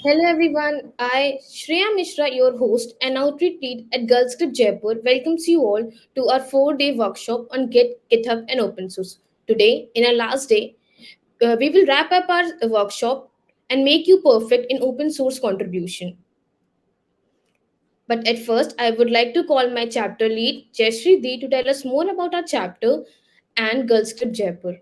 Hello everyone, I, Shreya Mishra, your host and outreach lead at Girls Script Jaipur, welcomes you all to our 4-day workshop on GitHub, and open source. Today, in our last day, we will wrap up our workshop and make you perfect in open source contribution. But at first, I would like to call my chapter lead, Jayashree D, to tell us more about our chapter and Girls Script Jaipur.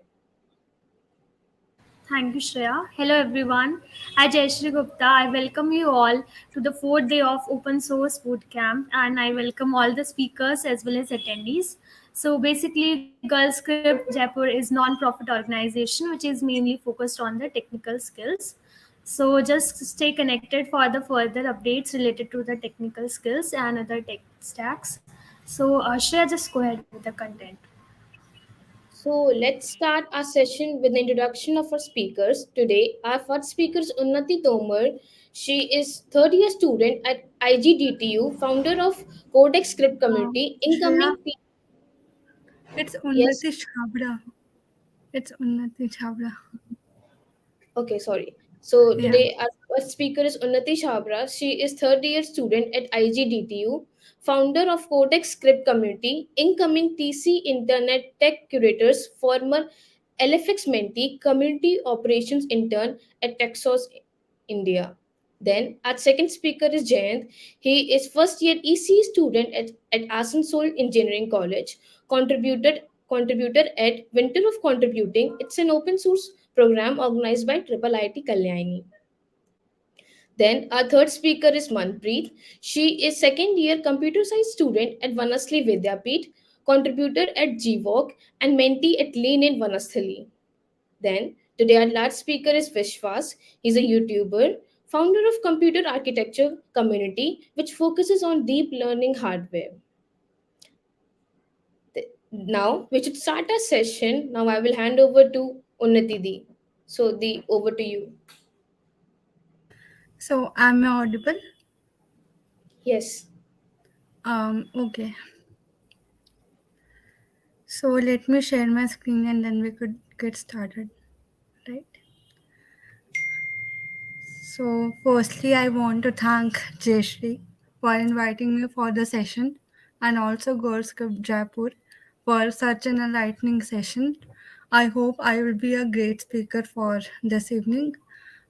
Thank you, Shreya. Hello, everyone. I'm Jayashree Gupta. I welcome you all to the fourth day of Open Source Bootcamp, and I welcome all the speakers as well as attendees. So, basically, Girls Script Jaipur is non-profit organization which is mainly focused on the technical skills. So, just stay connected for the further updates related to the technical skills and other tech stacks. So, Shreya, just go ahead with the content. So let's start our session with the introduction of our speakers. Today, our first speaker is Unnati Tomar. She is third year student at IGDTU, founder of Codex Script Community, Shreya, incoming. it's Yes, Unnati Chabra. It's Unnati Chabra. okay, sorry. So Yeah. today our first speaker is Unnati Chabra. She is third year student at IGDTU, founder of Codex Script Community, incoming TC Internet Tech Curators, former LFX mentee, community operations intern at Texas, India. Then our second speaker is Jayant. He is first year EC student at Asansol Engineering College, contributor at Winter of Contributing. It's an open source program organized by Triple IT Kalyani. Then our third speaker is Manpreet. She is second year computer science student at Vanasli Vidyapeeth, contributor at GVOC and mentee at Lean in Vanasthali. Then today our last speaker is Vishwas. He's a YouTuber, founder of computer architecture community which focuses on deep learning hardware. Now we should start our session. Now I will hand over to Unnati Di. So the over to you. So am I audible? Yes. Okay. So let me share my screen and then we could get started. Right. So firstly I want to thank Jayashree for inviting me for the session and also Girls Club Jaipur for such an enlightening session. I hope I will be a great speaker for this evening.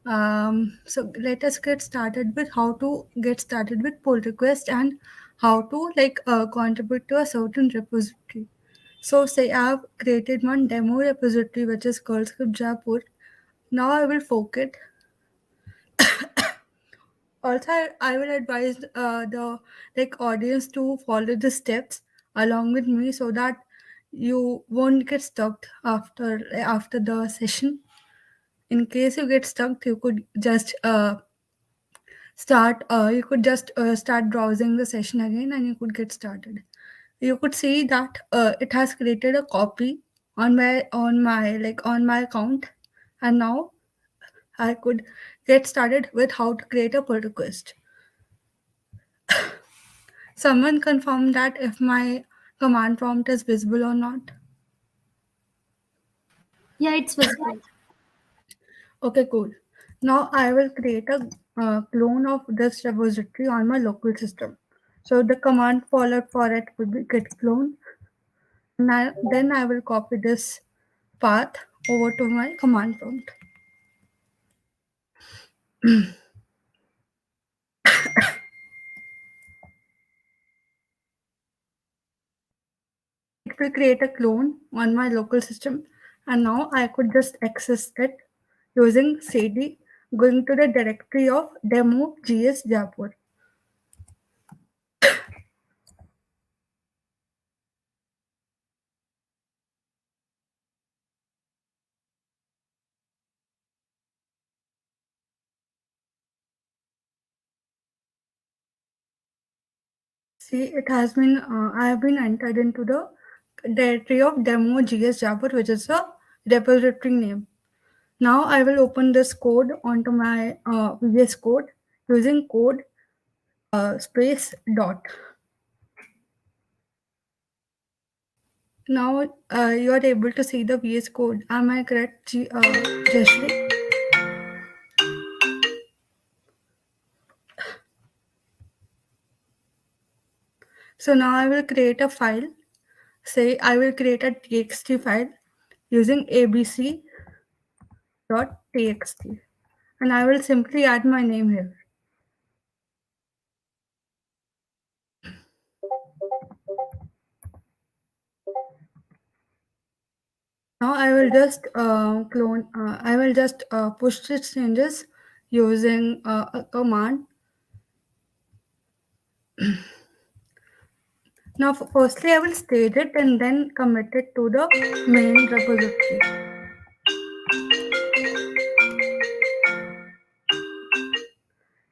So let us get started with how to get started with pull request and how to contribute to a certain repository. So say I have created one demo repository which is called Script Jaipur. Now I will fork it. Also, I will advise the audience to follow the steps along with me so that you won't get stuck after the session. In case you get stuck, you could just start browsing the session again and you could get started. You could see that it has created a copy on my account, and now I could get started with how to create a pull request. Someone confirm that if my command prompt is visible or not. Yeah, it's visible. Okay, cool. Now I will create a clone of this repository on my local system. So the command followed for it would be git clone. Then I will copy this path over to my command prompt. It will create a clone on my local system, and now I could just access it using cd going to the directory of demo gs Jaipur. See, it has been I have been entered into the directory of demo gs Jaipur, which is a repository name. Now I will open this code onto my VS Code using code space dot. Now you are able to see the VS Code. Am I correct, Jeshri? So now I will create a file. Say I will create a txt file using abc.txt, and I will simply add my name here. Now I will just I will just push these changes using a command. Now, firstly, I will stage it and then commit it to the main repository.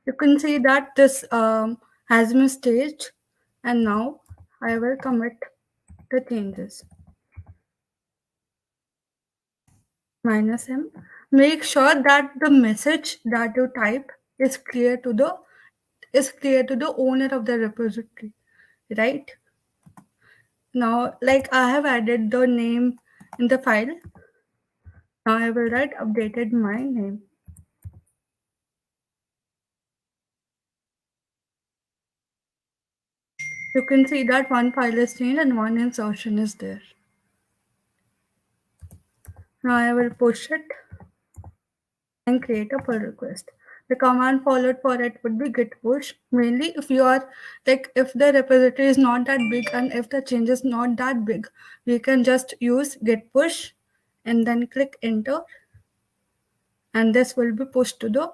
You can see that this has been staged, and now I will commit the changes. -m. Make sure that the message that you type is clear to the owner of the repository, right? Now, like I have added the name in the file. Now I will write updated my name. You can see that one file is changed and one insertion is there. Now I will push it and create a pull request. The command followed for it would be git push. Mainly if you are like if the repository is not that big and if the change is not that big, we can just use git push and then click enter, and this will be pushed to the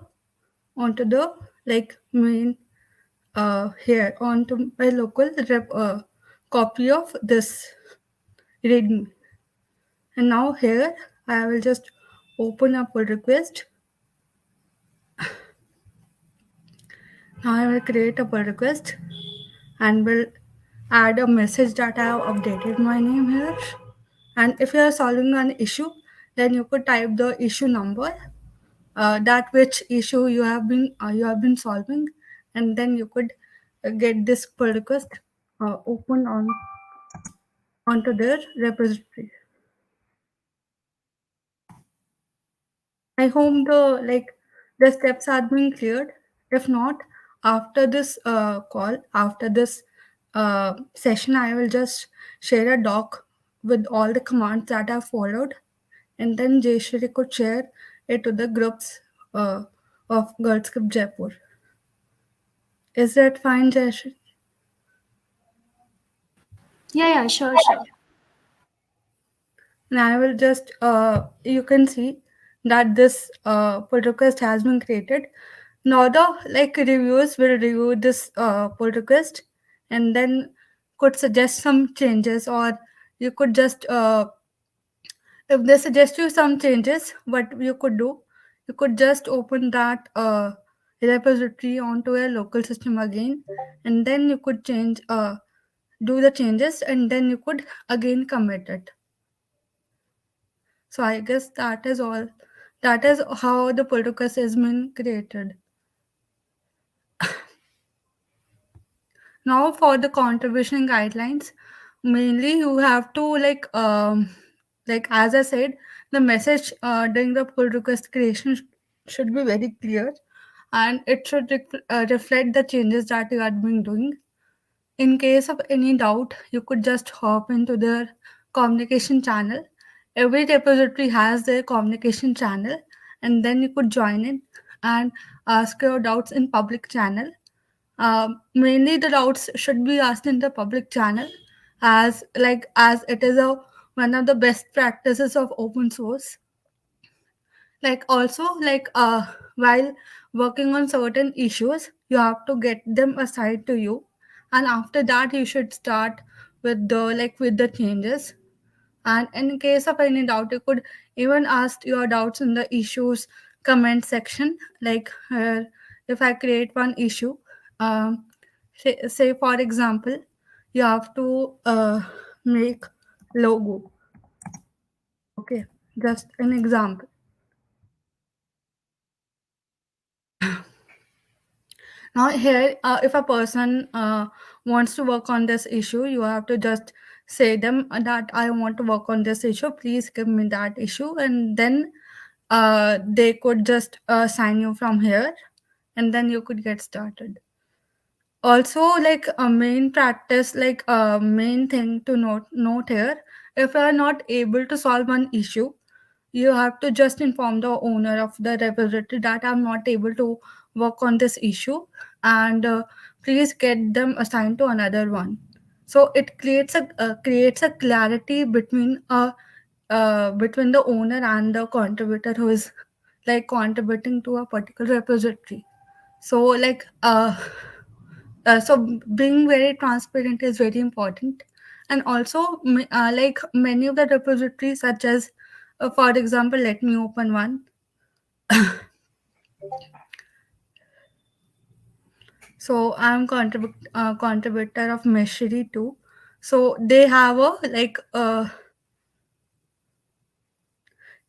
onto the like main here onto my local copy of this readme. And now here I will just open a pull request. Now I will create a pull request and will add a message that I have updated my name here. And if you are solving an issue, then you could type the issue number, that which issue you have been solving, and then you could get this pull request open onto their repository. I hope the steps are being cleared. If not, after this after this session, I will just share a doc with all the commands that I've followed, and then Jayashri could share it to the groups uh, of Girls Club Jaipur. Is that fine, Jayashri? Yeah, yeah, sure, sure. And I will just you can see that this pull request has been created. Now the reviewers will review this pull request and then could suggest some changes, or you could just if they suggest you some changes, what you could do, you could just open that repository onto a local system again, and then you could do the changes, and then you could again commit it. So I guess that is all. That is how the pull request has been created. Now for the contribution guidelines, mainly you have to like as I said, the message during the pull request creation should be very clear, and it should reflect the changes that you are being doing. In case of any doubt, you could just hop into their communication channel. Every repository has their communication channel, and then you could join in and ask your doubts in public channel. Mainly, the doubts should be asked in the public channel, as it is a one of the best practices of open source. Like also while working on certain issues, you have to get them assigned to you, and after that you should start with the changes. And in case of any doubt, you could even ask your doubts in the issues comment section. If I create one issue, say for example, you have to make logo. Okay, just an example. Now here, if a person wants to work on this issue, you have to just say them that I want to work on this issue. Please give me that issue, and then they could just sign you from here, and then you could get started. Also, like a main practice, like a main thing to note here, if you are not able to solve one issue, you have to just inform the owner of the repository that I'm not able to work on this issue, and please get them assigned to another one. So it creates a clarity between the owner and the contributor who is like contributing to a particular repository. So being very transparent is very important. And also like many of the repositories, such as for example, let me open one. So I'm contributor of Meshery too. So they have a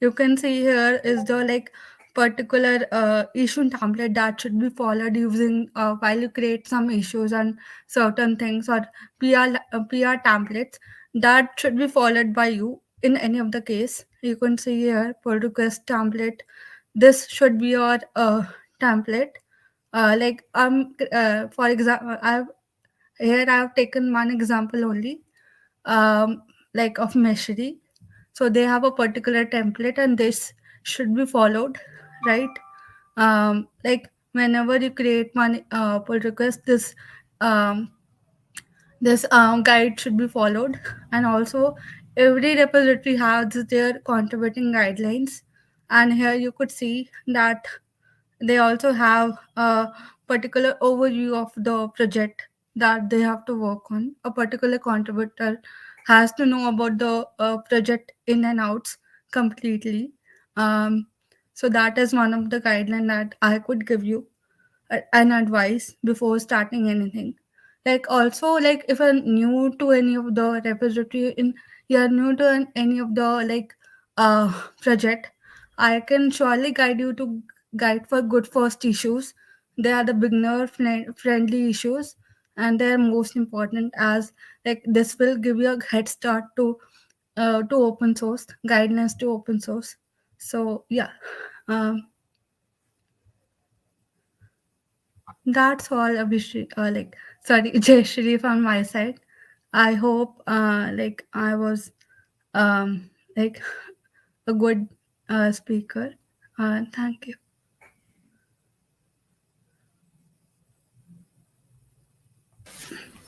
you can see here is the like particular issue template that should be followed using while you create some issues and certain things, or PR templates that should be followed by you in any of the case. You can see here pull request template. This should be your template. For example, I've taken one example only, um, like of Meshery. So they have a particular template, and this should be followed, right? Like whenever you create one pull request, um, this guide should be followed. And also every repository has their contributing guidelines, and here you could see that they also have a particular overview of the project that they have to work on. A particular contributor has to know about the project in and outs completely. Um, so that is one of the guidelines that I could give you an advice before starting anything. Like also, like if you're new to any of the repository, in you're new to any of the project, I can surely guide you to guide for good first issues. They are the friendly issues, and they're most important, as like this will give you a head start to open source guidelines to open source. So yeah, um, that's all, Abhishek. Sorry, Jayashri from my side. I hope I was um like a good speaker. Thank you.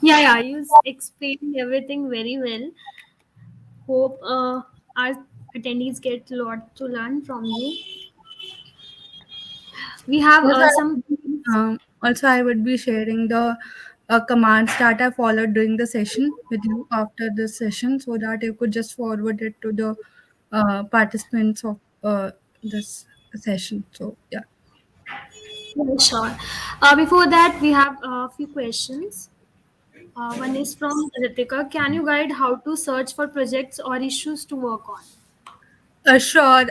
Yeah, you explained everything very well. Hope our attendees get a lot to learn from you. We have Also, some. I would be sharing the commands that I followed during the session with you after this session, so that you could just forward it to the participants of this session. So yeah. Yeah, sure. Before that, we have a few questions. One is from Ritika. Can you guide how to search for projects or issues to work on? Sure.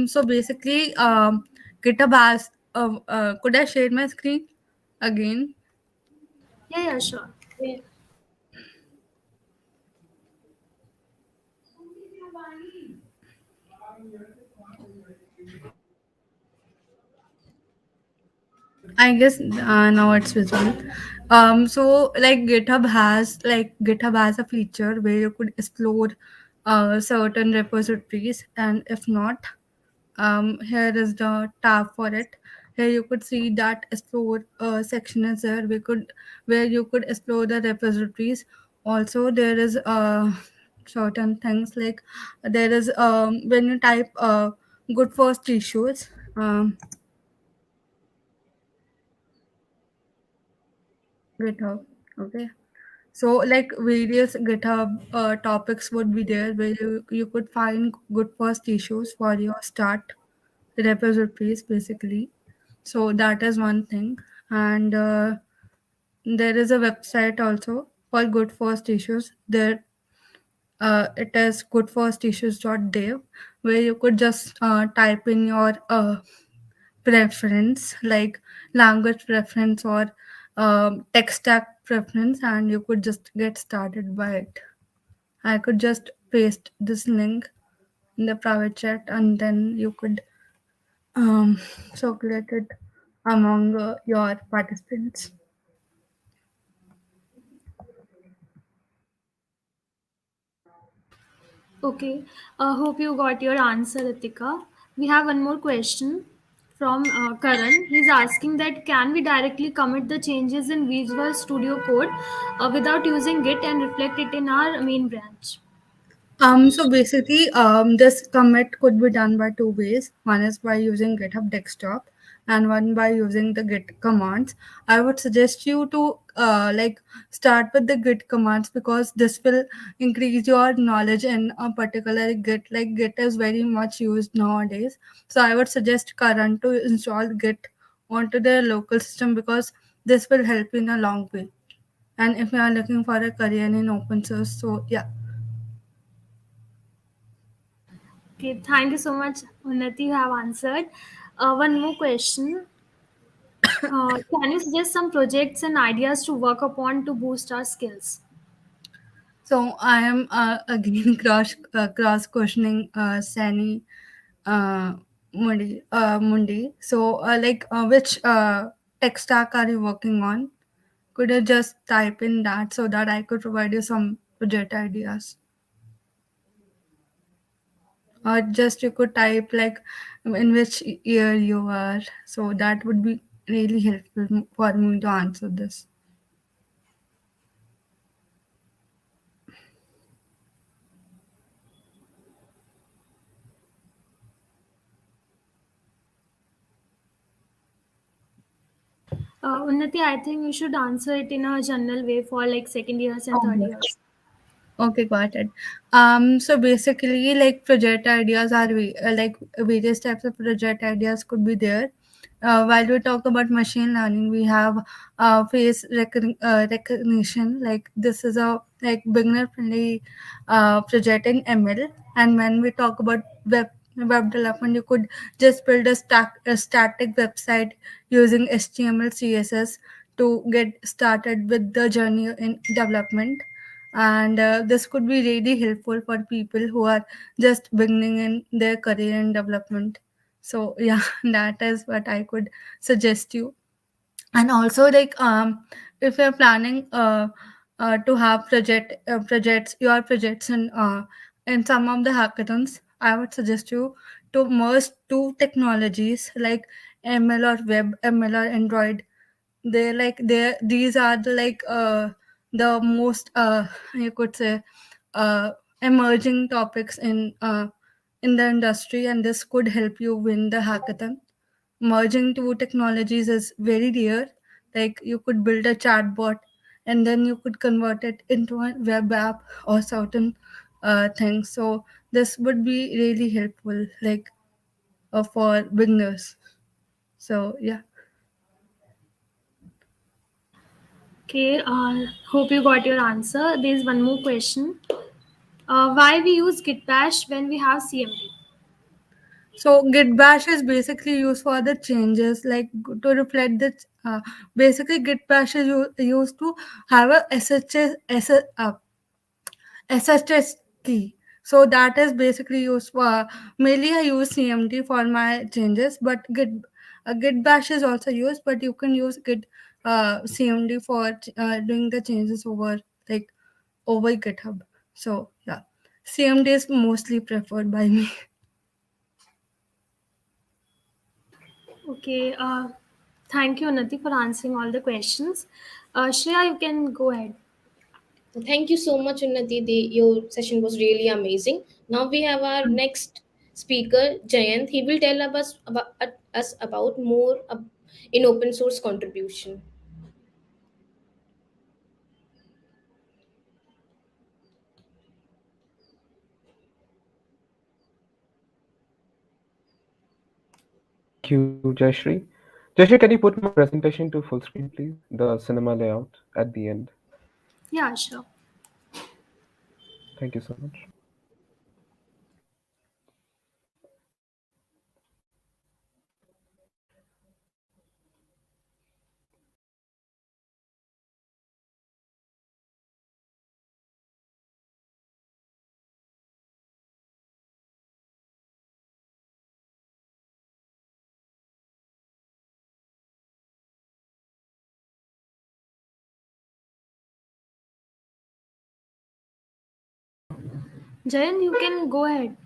So basically, GitHub has. Could I share my screen again? Yeah, sure. Yeah. I guess now it's visible. So GitHub has a feature where you could explore certain repositories, and if not, here is the tab for it. Here you could see that explore section is there. Where you could explore the repositories. Also, there is certain things like there is when you type good first issues. GitHub. Okay. So like various GitHub topics would be there where you could find good first issues for your start repositories basically. So that is one thing. And there is a website also for good first issues. There it is goodfirstissues.dev, where you could just type in your preference, like language preference or tech stack preference, and you could just get started by it. I could just paste this link in the private chat, and then you could um, circulate it among your participants. Okay, hope you got your answer, Ritika. We have one more question from Karan. He's asking that can we directly commit the changes in Visual Studio Code without using Git and reflect it in our main branch? So basically, this commit could be done by two ways. One is by using GitHub Desktop, and one by using the Git commands. I would suggest you to start with the Git commands because this will increase your knowledge in a particular Git. Like Git is very much used nowadays, so I would suggest Karan to install Git onto their local system because this will help you in a long way. And if you are looking for a career in open source, so yeah. Okay, thank you so much, Unnati. You have answered. One more question. Can you suggest some projects and ideas to work upon to boost our skills? So I am again cross questioning Sani Mundi. So which tech stack are you working on? Could you just type in that so that I could provide you some project ideas? Or just you could type like in which year you are. So that would be really helpful for me to answer this. Unnati, I think you should answer it in a general way for like second years and third years. Okay, got it. So basically, like project ideas are like various types of project ideas could be there. While we talk about machine learning, we have recognition. Like this is a like beginner friendly project in ML. And when we talk about web development, you could just build a static website using HTML CSS to get started with the journey in development. And this could be really helpful for people who are just beginning in their career and development. So yeah, that is what I could suggest you. And also if you're planning to have projects your projects in some of the hackathons, I would suggest you to merge two technologies like ML or web, ML or Android. They these are the most you could say uh, emerging topics in the industry, and this could help you win the hackathon. Merging two technologies is very rare. Like you could build a chatbot and then you could convert it into a web app or certain things. So this would be really helpful for beginners. So yeah. Okay, hope you got your answer. There's one more question. Why we use Git Bash when we have CMD? So Git Bash is basically used for the changes, like to reflect the. Basically, Git Bash is used to have a SSH key. So that is basically used for. Mainly, I use CMD for my changes, but Git Bash is also used, but you can use Git CMD for doing the changes like over GitHub. So yeah, CMD is mostly preferred by me. Okay, thank you, Unnati, for answering all the questions. Shreya, you can go ahead. Thank you so much, Unnati. Your session was really amazing. Now we have our next speaker, Jayant. He will tell us about more in open source contribution. Thank you, Jayashree. Jayashree, can you put my presentation to full screen, please? The cinema layout at the end. Yeah, sure. Thank you so much. Jayan, you can go ahead.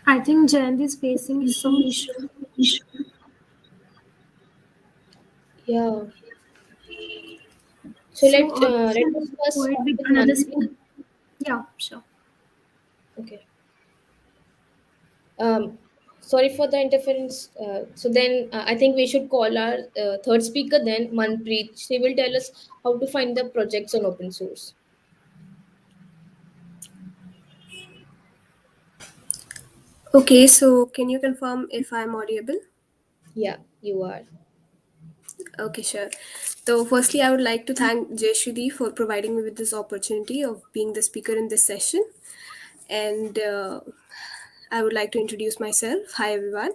I think Jayan is facing some issue. Yeah. So So let shall us we first go ahead start with with another Manpreet. speaker? Yeah, sure. Okay. Um, Sorry for the interference. I think we should call our third speaker then, Manpreet. She will tell us how to find the projects on open source. Okay, so can you confirm if I'm audible? Yeah, you are. Okay, sure. So, firstly, I would like to thank Jayashree for providing me with this opportunity of being the speaker in this session. And I would like to introduce myself. Hi, everyone.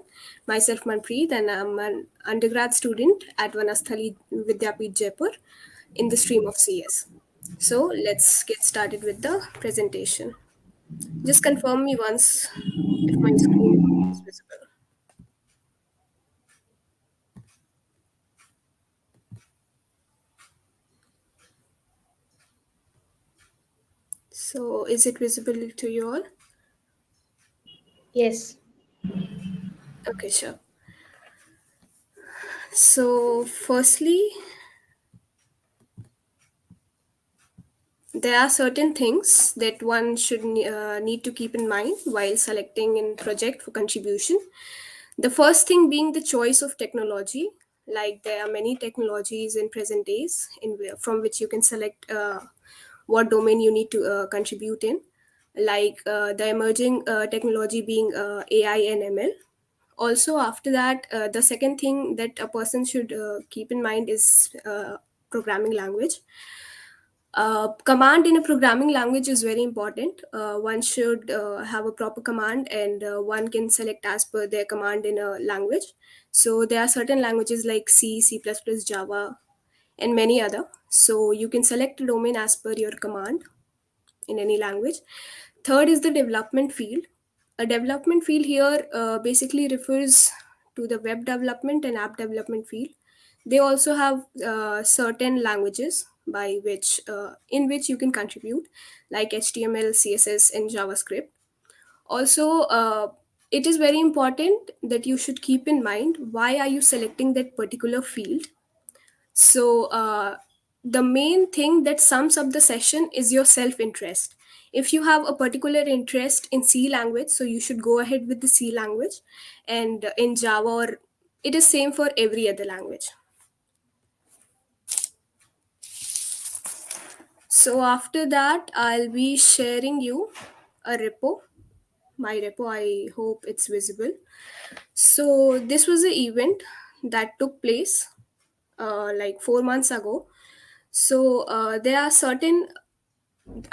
Myself, Manpreet, and I'm an undergrad student at Vanasthali Vidyapit Jaipur in the stream of CS. So, let's get started with the presentation. Just confirm me once if my screen is visible. So, is it visible to you all? Yes. Okay, sure. So, firstly, there are certain things that one should need to keep in mind while selecting a project for contribution. The first thing being the choice of technology. Like there are many technologies in present days from which you can select what domain you need to contribute in. Like the emerging technology being AI and ML. Also, after that, the second thing that a person should keep in mind is programming language. Command in a programming language is very important. One should have a proper command, and one can select as per their command in a language. So there are certain languages like C, C++, Java, and many other. So you can select a domain as per your command in any language. Third is the development field. A development field here basically refers to the web development and app development field. They also have certain languages by which in which you can contribute, like HTML, CSS, and JavaScript. Also, it is very important that you should keep in mind why are you selecting that particular field. So, the main thing that sums up the session is your self interest. If you have a particular interest in C language, so you should go ahead with the C language, and in Java, or it is same for every other language. So, after that, I'll be sharing you a repo, my repo. I hope it's visible. So, this was an event that took place like 4 months ago. So, there are certain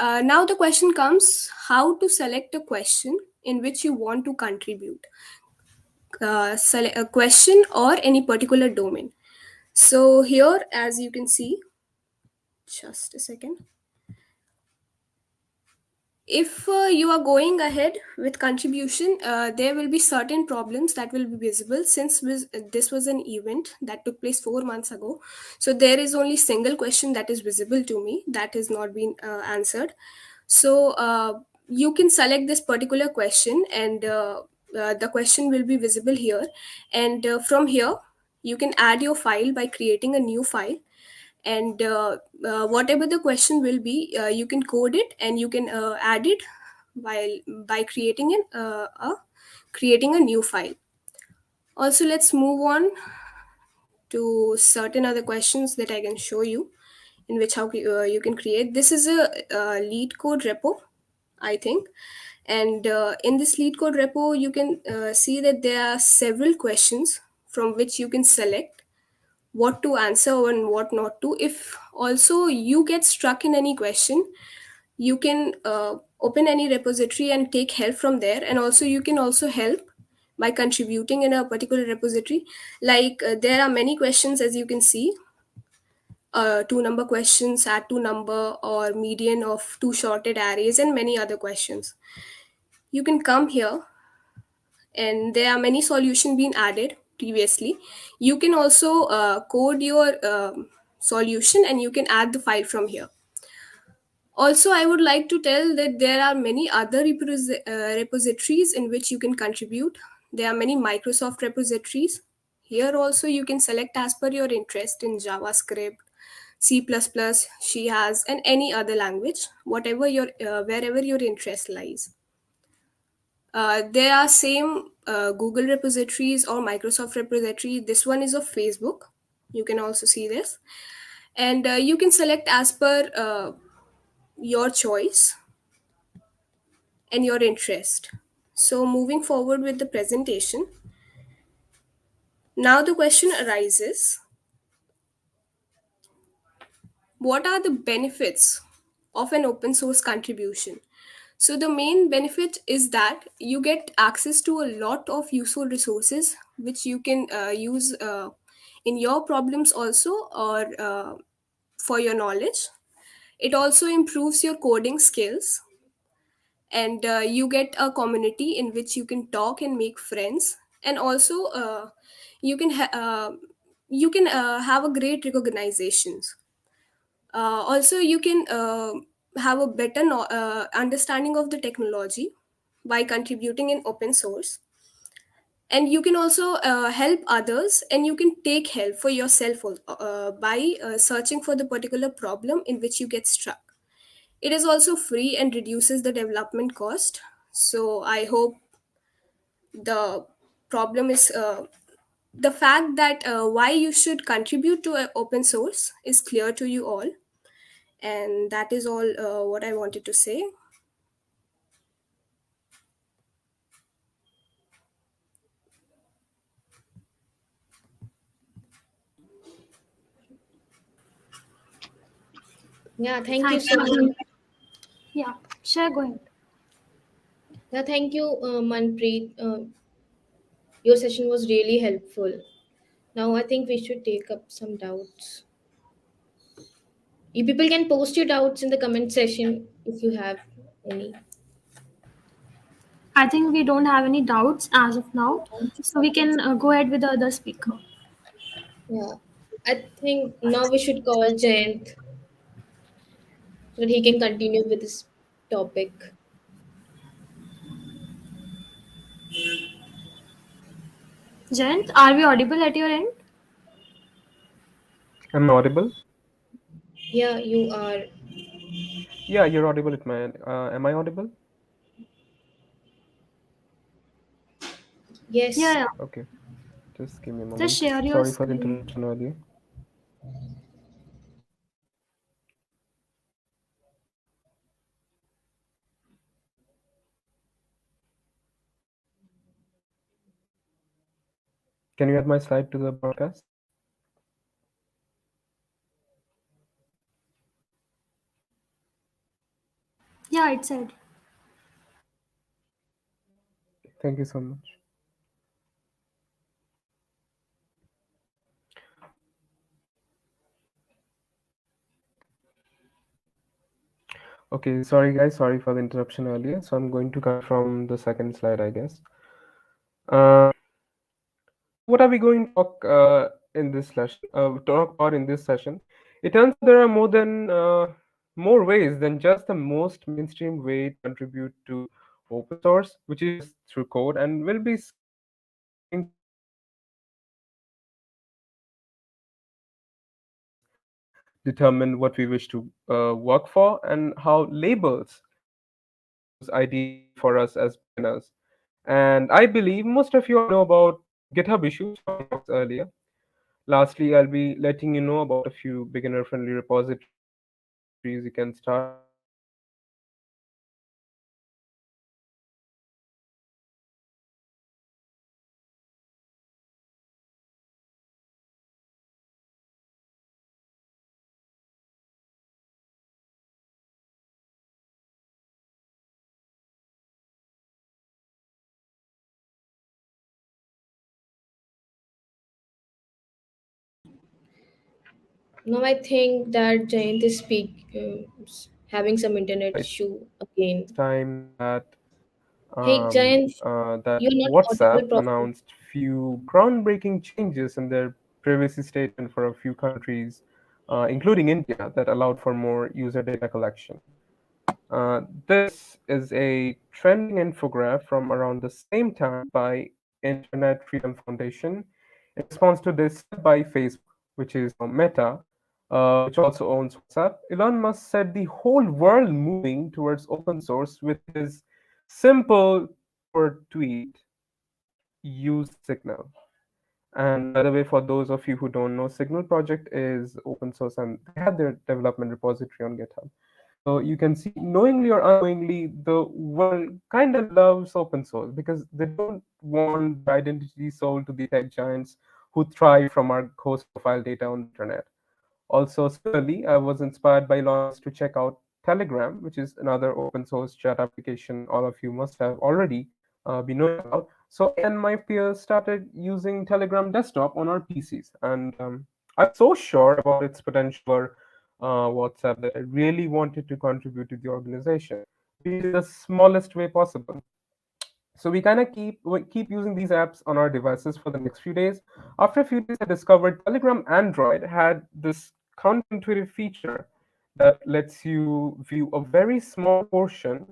now the question comes how to select a question in which you want to contribute, select a question or any particular domain. So here, as you can see, just a second, if you are going ahead with contribution, there will be certain problems that will be visible since this was an event that took place 4 months ago. So there is only single question that is visible to me that has not been answered. So you can select this particular question, and the question will be visible here. And from here, you can add your file by creating a new file, and whatever the question will be, you can code it and you can add it while by creating a new file. Also, let's move on to certain other questions that I can show you in which how you can create. This is a lead code repo, I think. And in this lead code repo, you can see that there are several questions from which you can select what to answer and what not to. If also you get stuck in any question, you can open any repository and take help from there. And also you can also help by contributing in a particular repository. Like there are many questions, as you can see, two number questions, add two number, or median of two sorted arrays, and many other questions. You can come here, and there are many solutions being added previously. You can also code your solution, and you can add the file from here. Also, I would like to tell that there are many other repositories in which you can contribute. There are many Microsoft repositories. Here also you can select as per your interest in JavaScript, C++, she has, and any other language, whatever your wherever your interest lies. There are same Google repositories or Microsoft repository. This one is of Facebook. You can also see this, and you can select as per your choice and your interest. So, moving forward with the presentation, now the question arises, what are the benefits of an open source contribution? So, the main benefit is that you get access to a lot of useful resources which you can use in your problems also, or for your knowledge. It also improves your coding skills, and you get a community in which you can talk and make friends. And also you can have a great recognitions. Also you can have a better understanding of the technology by contributing in open source. And you can also help others, and you can take help for yourself by searching for the particular problem in which you get stuck. It is also free and reduces the development cost. So I hope the problem is the fact that why you should contribute to open source is clear to you all. And that is all what I wanted to say. Yeah, thank you Thank so much. you. Yeah, sure, go ahead. Yeah, thank you, Manpreet. Your session was really helpful. Now I think we should take up some doubts. You people can post your doubts in the comment section if you have any. I think we don't have any doubts as of now, so we can go ahead with the other speaker. Yeah, I think now we should call Jayant so that he can continue with this topic. Jayant, are we audible at your end? Am I audible? Yeah, you are. Yeah, you're audible at my end. Am I audible? Yes. Yeah, yeah. Okay, just give me a Just moment. share your Sorry for the screen. interruption earlier. Can you add my slide to the broadcast? Yeah, it said. Thank you so much. Okay, sorry guys, sorry for the interruption earlier. So I'm going to come from the second slide, I guess. Uh, so what are we going to talk in this session? Talk about in this session? It turns out there are more ways than just the most mainstream way to contribute to open source, which is through code, and we'll be going to determine what we wish to work for and how labels those ideas for us as beginners. And I believe most of you all know about GitHub issues from my talks earlier. Lastly, I'll be letting you know about a few beginner friendly repositories you can start with. Now I think that Jayant is having some internet It issue seems again. this time Hey Jayant, that you're not WhatsApp audible properly. announced few groundbreaking changes in their privacy statement for a few countries, including India, that allowed for more user data collection. This is a trending infographic from around the same time by Internet Freedom Foundation in response to this step by Facebook, which is now Meta, which also owns WhatsApp. Elon Musk said the whole world moving towards open source with his simple two-word tweet, use Signal. And by the way, for those of you who don't know, Signal project is open source and they have their development repository on GitHub. So you can see, knowingly or unknowingly, the world kind of loves open source because they don't want their identity sold to the tech giants who thrive from our host profile data on the internet. Also, similarly, I was inspired by Elon Musk to check out Telegram, which is another open source chat application all of you must have already been knowing about. So I and my peers started using Telegram desktop on our PCs, and I was so sure about its potential for WhatsApp that I really wanted to contribute to the organization, be it in the smallest way possible. So we kind of keep using these apps on our devices for the next few days. After a few days, I discovered Telegram Android had this counterintuitive feature that lets you view a very small portion,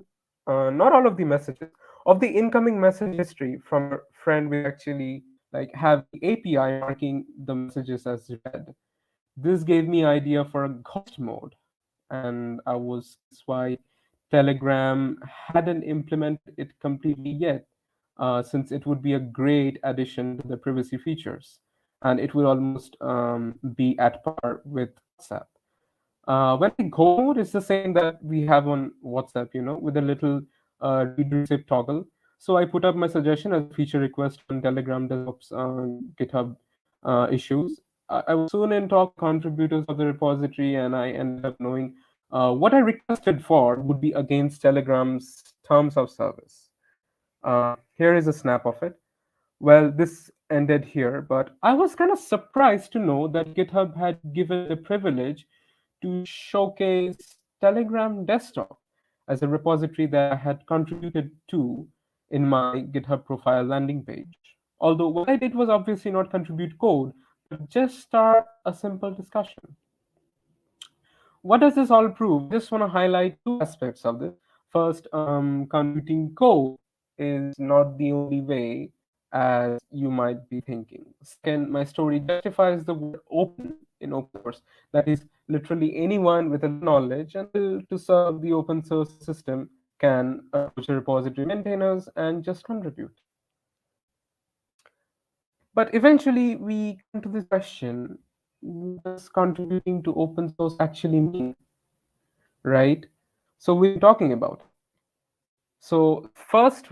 not all of the messages, of the incoming message history from a friend with actually like have the API marking the messages as read. This gave me idea for a ghost mode, and I was that's why Telegram hadn't implemented it completely yet, since it would be a great addition to the privacy features, and it will almost be at par with WhatsApp. When I go mode, it's the same that we have on WhatsApp, with a little read receipt toggle. So I put up my suggestion as a feature request on Telegram DevOps GitHub issues. I was soon in talk with contributors of the repository, and I ended up knowing what I requested for would be against Telegram's terms of service. Here is a snap of it. Well, this ended here, but I was kind of surprised to know that GitHub had given me the privilege to showcase Telegram Desktop as a repository that I had contributed to in my GitHub profile landing page. Although what I did was obviously not contribute code, but just start a simple discussion. What does this all prove? I just want to highlight two aspects of this. First, contributing code is not the only way as you might be thinking. Second, my story justifies the word open in open source. That is, literally anyone with a little knowledge and will to serve the open source system can approach the repository maintainers and just contribute. But eventually, we come to this question: what does contributing to open source actually mean? Right? So we've been talking about it. So first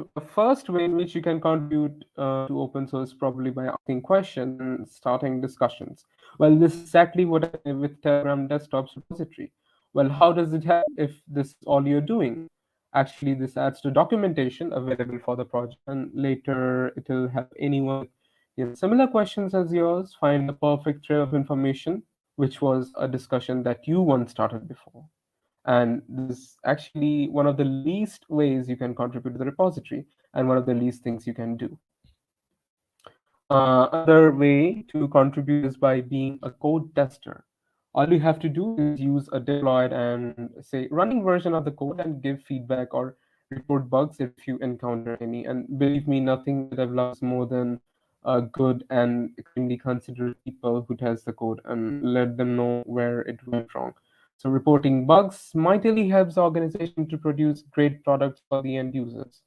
way in which you can contribute to open source probably by asking questions and starting discussions. Well, this is exactly what I did with Telegram Desktop's repository. Well, how does it help if this is all you're doing? Actually, this adds to documentation available for the project, and later it'll help anyone with similar questions as yours find the perfect trail of information, which was a discussion that you once started before. And this is actually one of the least ways you can contribute to the repository and one of the least things you can do. Another way to contribute is by being a code tester. All you have to do is use a deployed and say running version of the code and give feedback or report bugs if you encounter any. And believe me, nothing develops more than good and extremely considerate people who test the code and let them know where it went wrong. So reporting bugs mightily helps the organization to produce great products for the end users.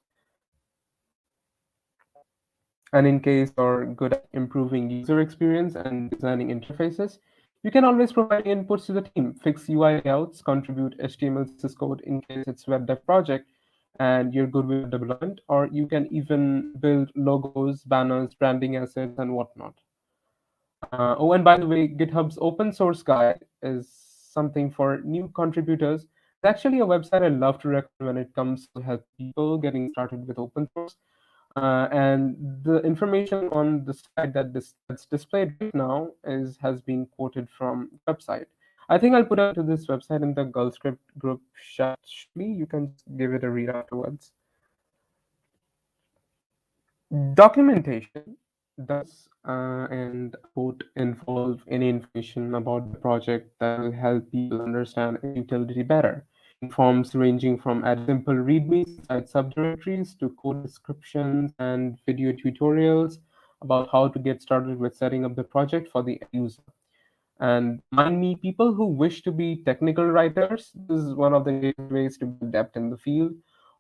And in case you're good at improving user experience and designing interfaces, you can always provide inputs to the team, fix UI layouts, contribute HTML CSS code in case it's web dev project and you're good with development, or you can even build logos, banners, branding assets, and whatnot. Oh, and by the way, GitHub's open source guide is something for new contributors. It's actually a website I love to recommend when it comes to help people getting started with open source. And the information on the slide that's displayed right now has been quoted from the website. I think I'll put out to this website in the Gulf Script group chat shortly. You can just give it a read afterwards. Documentation does and quote involve any information about the project that will help people understand a utility better. In forms ranging from add simple readmes inside subdirectories to code descriptions and video tutorials about how to get started with setting up the project for the end user. And mind me, people who wish to be technical writers, this is one of the greatest ways to build depth in the field.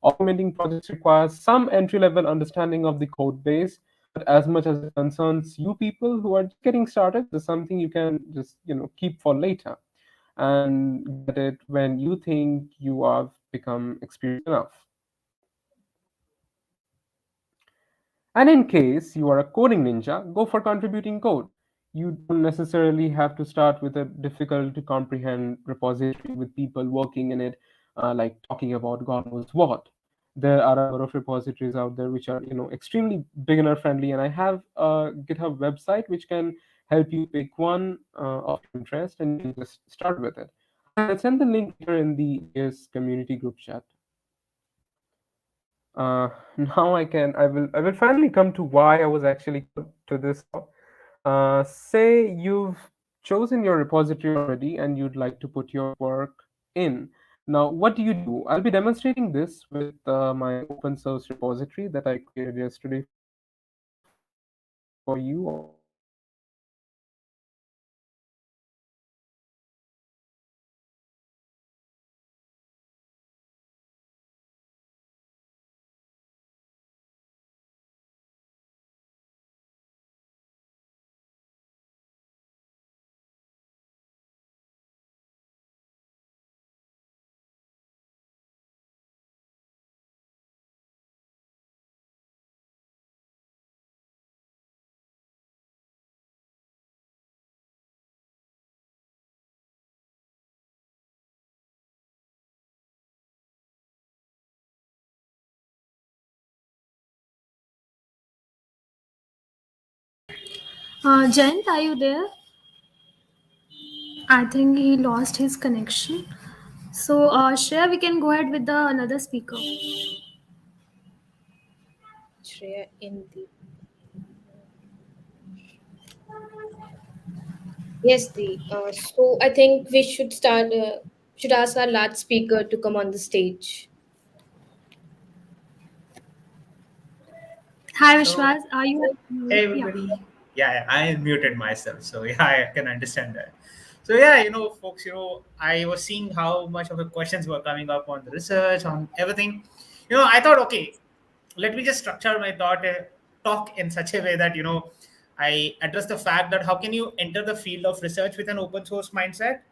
Augmenting projects requires some entry-level understanding of the code base, but as much as it concerns you people who are just getting started, this is something you can just keep for later and get it when you think you have become experienced enough. And in case you are a coding ninja, go for contributing code. You don't necessarily have to start with a difficult to comprehend repository with people working in it, like talking about God knows what. There are a number of repositories out there which are, extremely beginner friendly, and I have a GitHub website which can help you pick one of your interest and you can just start with it. I'll send the link here in the AS community group chat. Now I will finally come to why I was actually to this. Say you've chosen your repository already and you'd like to put your work in. Now, what do? I'll be demonstrating this with my open source repository that I created yesterday for you all. So I'll just share my screen. Jayant, are you there? I think he lost his connection. So, Shreya, we can go ahead with the another speaker. Shreya in the yes, the so I think we should ask our last speaker to come on the stage. Hi, So, Vishwas. Are you? hey Yeah. everybody. Yeah, I muted myself, so yeah, I can understand that. So yeah, folks, I was seeing how much of the questions were coming up on the research, on everything. I thought, okay, let me just structure my talk in such a way that I address the fact that how can you enter the field of research with an open source mindset,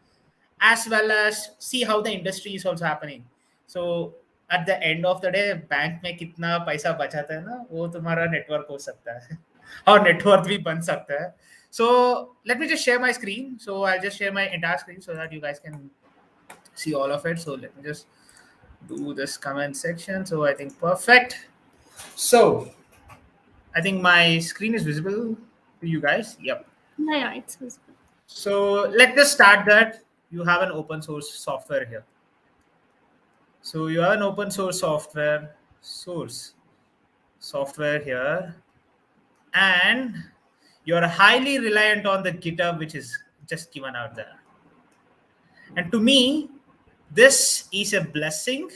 as well as see how the industry is also happening. So at the end of the day, bank में कितना पैसा बचाता है ना, वो तुम्हारा network हो सकता है और नेटवर्क भी बन सकता है. So let me just share my screen. So I'll just share my entire screen so that you guys can see all of it. So let me just do this comment section. So I think perfect. So I think my screen is visible to you guys. Yep. Yeah, it's visible. So let's just start that. You have an open source software here. So you have an open source software here, and you're highly reliant on the GitHub, which is just given out there. And to me, this is a blessing,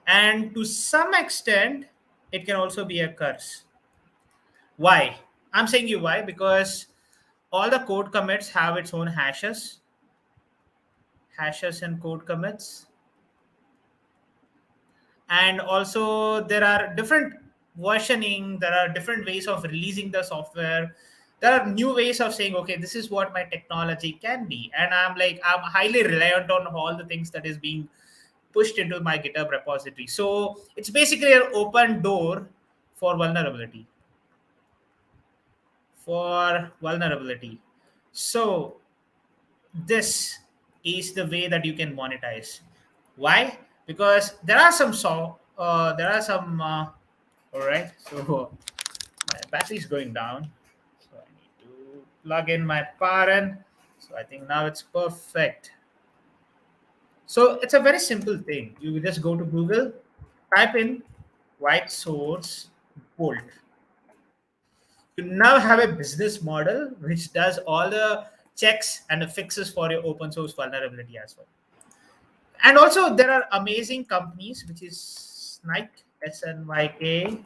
and to some extent, it can also be a curse. Why? I'm saying you why because all the code commits have its own hashes, hashes and code commits. And also there are different versioning, there are different ways of releasing the software, there are new ways of saying, okay, this is what my technology can be. And I'm highly reliant on all the things that is being pushed into my GitHub repository. So it's basically an open door for vulnerability. So this is the way that you can monetize. Why? Because all right, so my battery is going down, so I need to plug in my power in. So I think now it's perfect. So it's a very simple thing. You just go to Google, type in white source bolt. You now have a business model which does all the checks and the fixes for your open source vulnerability as well. And also there are amazing companies which is Snyk, SNYK.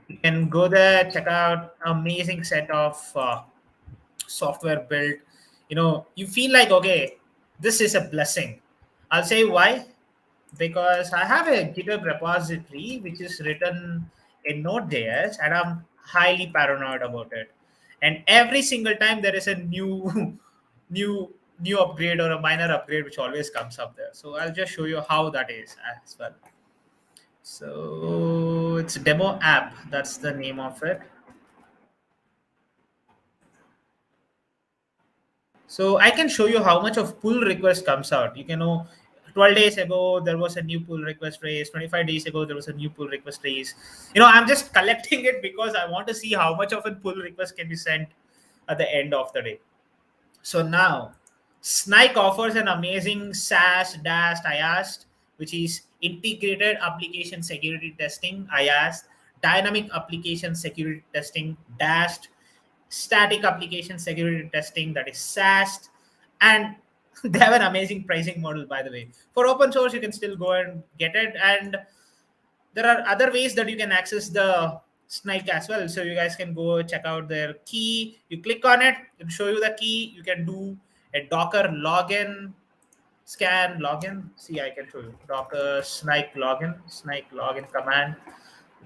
You can go there, check out amazing set of software built. You feel like, okay, this is a blessing. I'll say why. Because I have a GitHub repository which is written in Node.js, and I'm highly paranoid about it. And every single time there is a new new upgrade or a minor upgrade which always comes up there. So I'll just show you how that is as well. So it's demo app, that's the name of it. So I can show you how much of pull request comes out. 12 days ago there was a new pull request raised. 25 days ago there was a new pull request raised. I'm just collecting it because I want to see how much of a pull request can be sent at the end of the day. So now Snyk offers an amazing SaaS DAST IAST, which is integrated application security testing IAST, dynamic application security testing DAST, static application security testing, that is SAST, and they have an amazing pricing model, by the way. For open source, you can still go and get it, and there are other ways that you can access the Snyk as well. So you guys can go check out their key. You click on it, it'll show you the key. You can do a Docker login, scan login. See, I can show you Docker Snyk login command,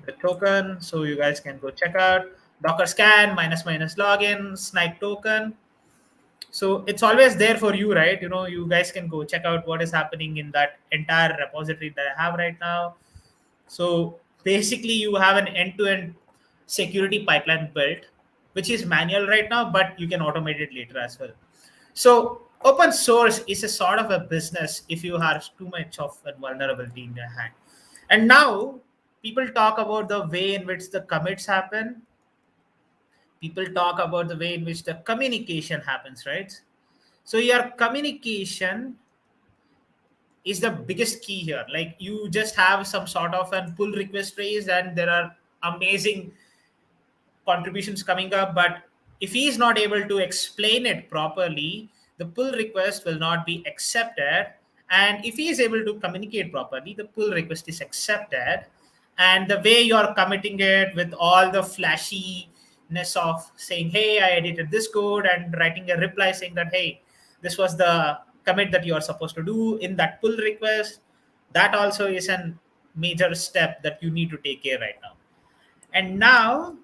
the token. So you guys can go check out Docker scan minus login Snyk token. So it's always there for you, right? You guys can go check out what is happening in that entire repository that I have right now. So basically you have an end-to-end security pipeline built, which is manual right now, but you can automate it later as well. So open source is a sort of a business if you have too much of a vulnerability in your hand. And now people talk about the way in which the commits happen. People talk about the way in which the communication happens, right? So your communication is the biggest key here. Like, you just have some sort of an pull request raised and there are amazing contributions coming up, but if he is not able to explain it properly, the pull request will not be accepted. And if he is able to communicate properly, the pull request is accepted. And the way you are committing it with all the flashiness of saying, hey, I edited this code, and writing a reply saying that, hey, this was the commit that you are supposed to do in that pull request, that also is a major step that you need to take care right now. And now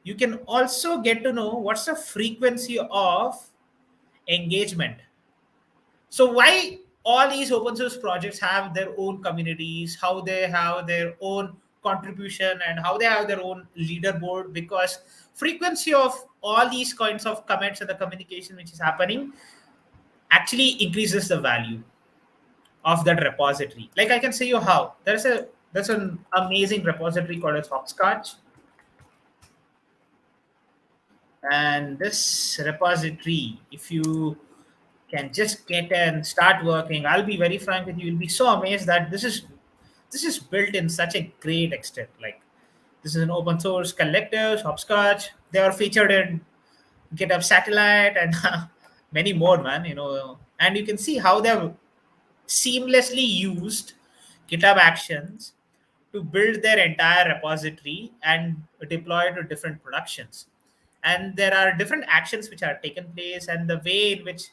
you can also get to know what's the frequency of engagement. So why all these open source projects have their own communities, how they have their own contribution, and how they have their own leaderboard, because frequency of all these kinds of comments and the communication which is happening actually increases the value of that repository. Like, I can say you how there's an amazing repository called as Hopscotch. And this repository, if you can just get and start working, I'll be very frank with you, you'll be so amazed that this is built in such a great extent. Like, this is an open source collective, Hopscotch. They are featured in GitHub Satellite and many more, man. And you can see how they've seamlessly used GitHub Actions to build their entire repository and deploy to different productions. And there are different actions which are taken place, and the way in which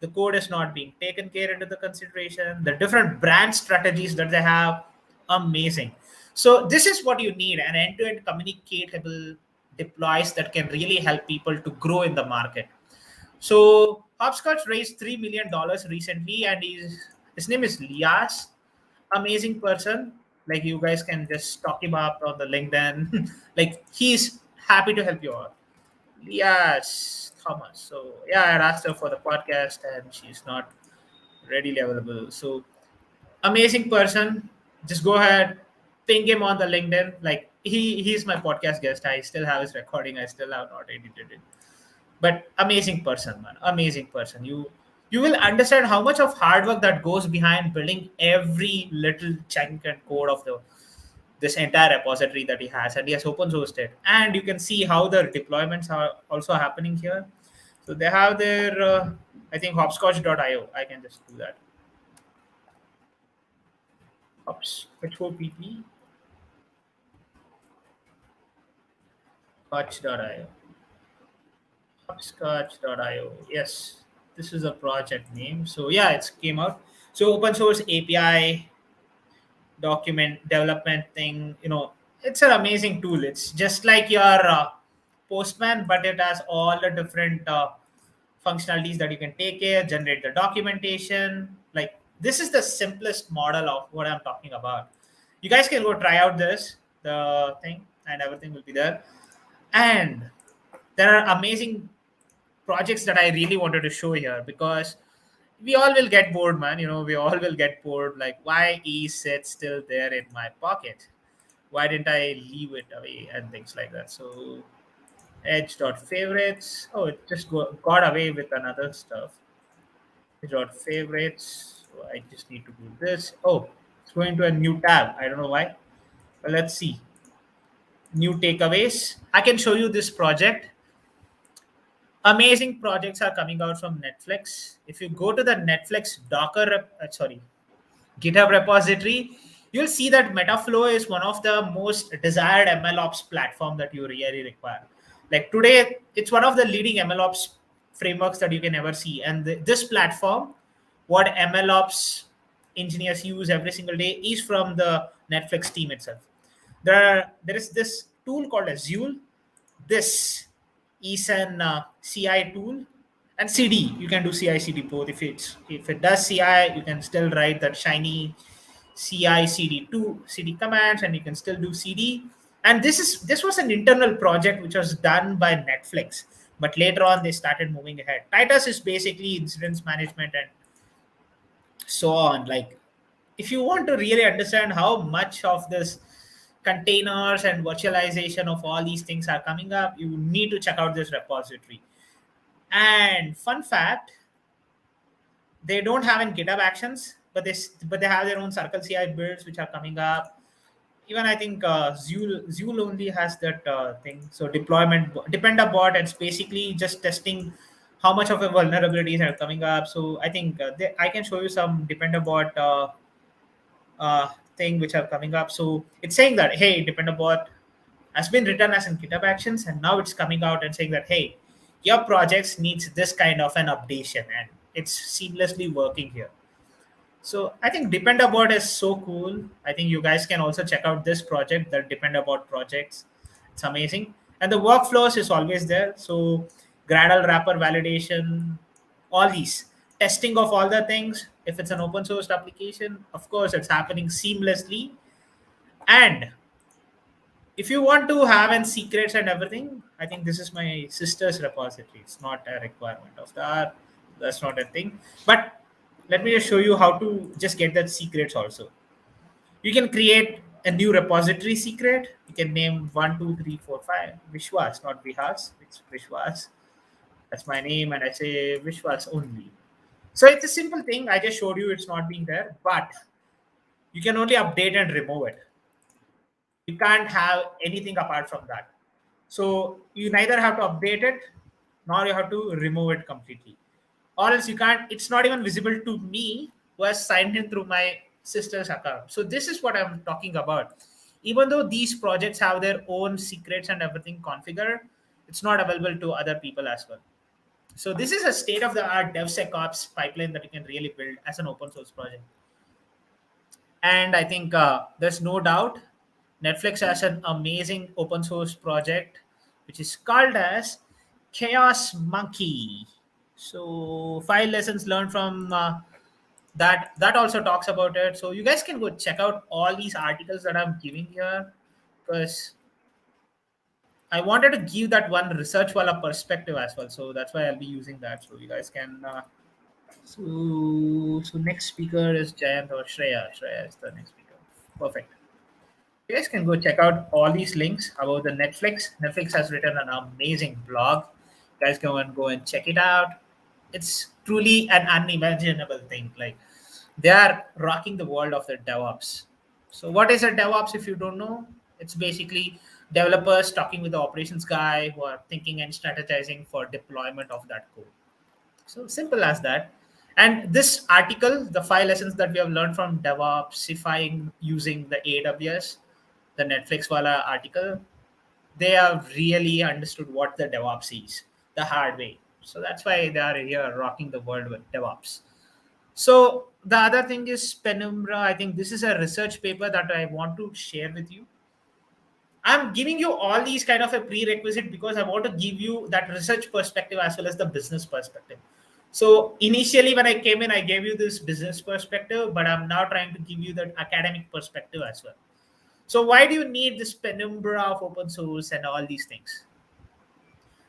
the code is not being taken care into the consideration, the different brand strategies that they have, amazing. So this is what you need, an end-to-end communicatable deploys that can really help people to grow in the market. So Hopscotch raised $3 million recently, and his name is Lias. Amazing person. Like, you guys can just stalk him up on the LinkedIn. Like, he's happy to help you out. Lias Thomas. So yeah, I had asked her for the podcast, and she's not readily available. So amazing person. Just go ahead, ping him on the LinkedIn. Like, he's my podcast guest. I still have his recording. I still have not edited it, but amazing person, man, amazing person. You will understand how much of hard work that goes behind building every little chunk and code of the this entire repository that he has, and he has open sourced it, and you can see how the deployments are also happening here. So they have their I think hopscotch.io. I can just do that. Hops HOPP scotch.io. Hopscotch.io. Yes, this is a project name. So yeah, it's came out. So open source API document development thing. It's an amazing tool. It's just like your Postman, but it has all the different functionalities that you can take care, generate the documentation. Like, this is the simplest model of what I'm talking about. You guys can go try out the thing, and everything will be there. And there are amazing projects that I really wanted to show here, because we all will get bored, man. We all will get bored. Like, why is it still there in my pocket? Why didn't I leave it away and things like that? So edge.favorites. Oh, it just got away with another stuff. Edge.favorites. So I just need to do this. Oh, it's going to a new tab. I don't know why. But let's see. New takeaways. I can show you this project. Amazing projects are coming out from Netflix. If you go to the Netflix GitHub repository, you'll see that Metaflow is one of the most desired MLOps platform that you really require. Like, today, it's one of the leading MLOps frameworks that you can ever see. And this platform, what MLOps engineers use every single day, is from the Netflix team itself. There is this tool called Azul. This is an CI tool, and CD. You can do CI CD both. If it does CI, you can still write that shiny CI CD commands, and you can still do CD. And this was an internal project which was done by Netflix, but later on they started moving ahead. Titus is basically incidents management and so on. Like, if you want to really understand how much of this containers and virtualization of all these things are coming up, you need to check out this repository. And fun fact, they don't have in GitHub Actions, but they have their own Circle CI builds which are coming up. Even I think Zul only has that thing. So Dependabot, it's basically just testing how much of a vulnerabilities are coming up. So I think I can show you some Dependabot thing which are coming up. So it's saying that, hey, Dependabot has been written as in GitHub Actions, and now it's coming out and saying that, hey, your projects needs this kind of an updation, and it's seamlessly working here. So I think Dependabot is so cool. I think you guys can also check out this project, the Dependabot projects. It's amazing. And the workflows is always there. So Gradle wrapper validation, all these testing of all the things. If it's an open source application, of course, it's happening seamlessly. And if you want to have and secrets and everything, I think this is my sister's repository. It's not a requirement of that. That's not a thing. But let me just show you how to just get that secrets also. You can create a new repository secret. You can name 1, 2, 3, 4, 5. Vishwas, not Vihas. It's Vishwas. That's my name, and I say Vishwas only. So it's a simple thing. I just showed you it's not being there, but you can only update and remove it. You can't have anything apart from that. So you neither have to update it, nor you have to remove it completely. Or else you can't, it's not even visible to me who has signed in through my sister's account. So this is what I'm talking about. Even though these projects have their own secrets and everything configured, it's not available to other people as well. So this is a state of the art DevSecOps pipeline that you can really build as an open source project. And I think there's no doubt Netflix has an amazing open source project which is called as Chaos Monkey. So 5 lessons learned from that also talks about it. So you guys can go check out all these articles that I'm giving here, because I wanted to give that one research wala perspective as well. So that's why I'll be using that. So you guys can. So next speaker is Jayant or Shreya. Shreya is the next speaker. Perfect. You guys can go check out all these links about the Netflix. Netflix has written an amazing blog. You guys can go and check it out. It's truly an unimaginable thing. Like, they are rocking the world of the DevOps. So what is a DevOps if you don't know? It's basically developers talking with the operations guy who are thinking and strategizing for deployment of that code. So simple as that. And this article, the 5 lessons that we have learned from DevOpsifying using the AWS, the Netflix wala article, they have really understood what the DevOps is the hard way. So that's why they are here rocking the world with DevOps. So the other thing is Penumbra. I think this is a research paper that I want to share with you. I'm giving you all these kind of a prerequisite because I want to give you that research perspective as well as the business perspective. So initially when I came in, I gave you this business perspective, but I'm now trying to give you that academic perspective as well. So why do you need this penumbra of open source and all these things?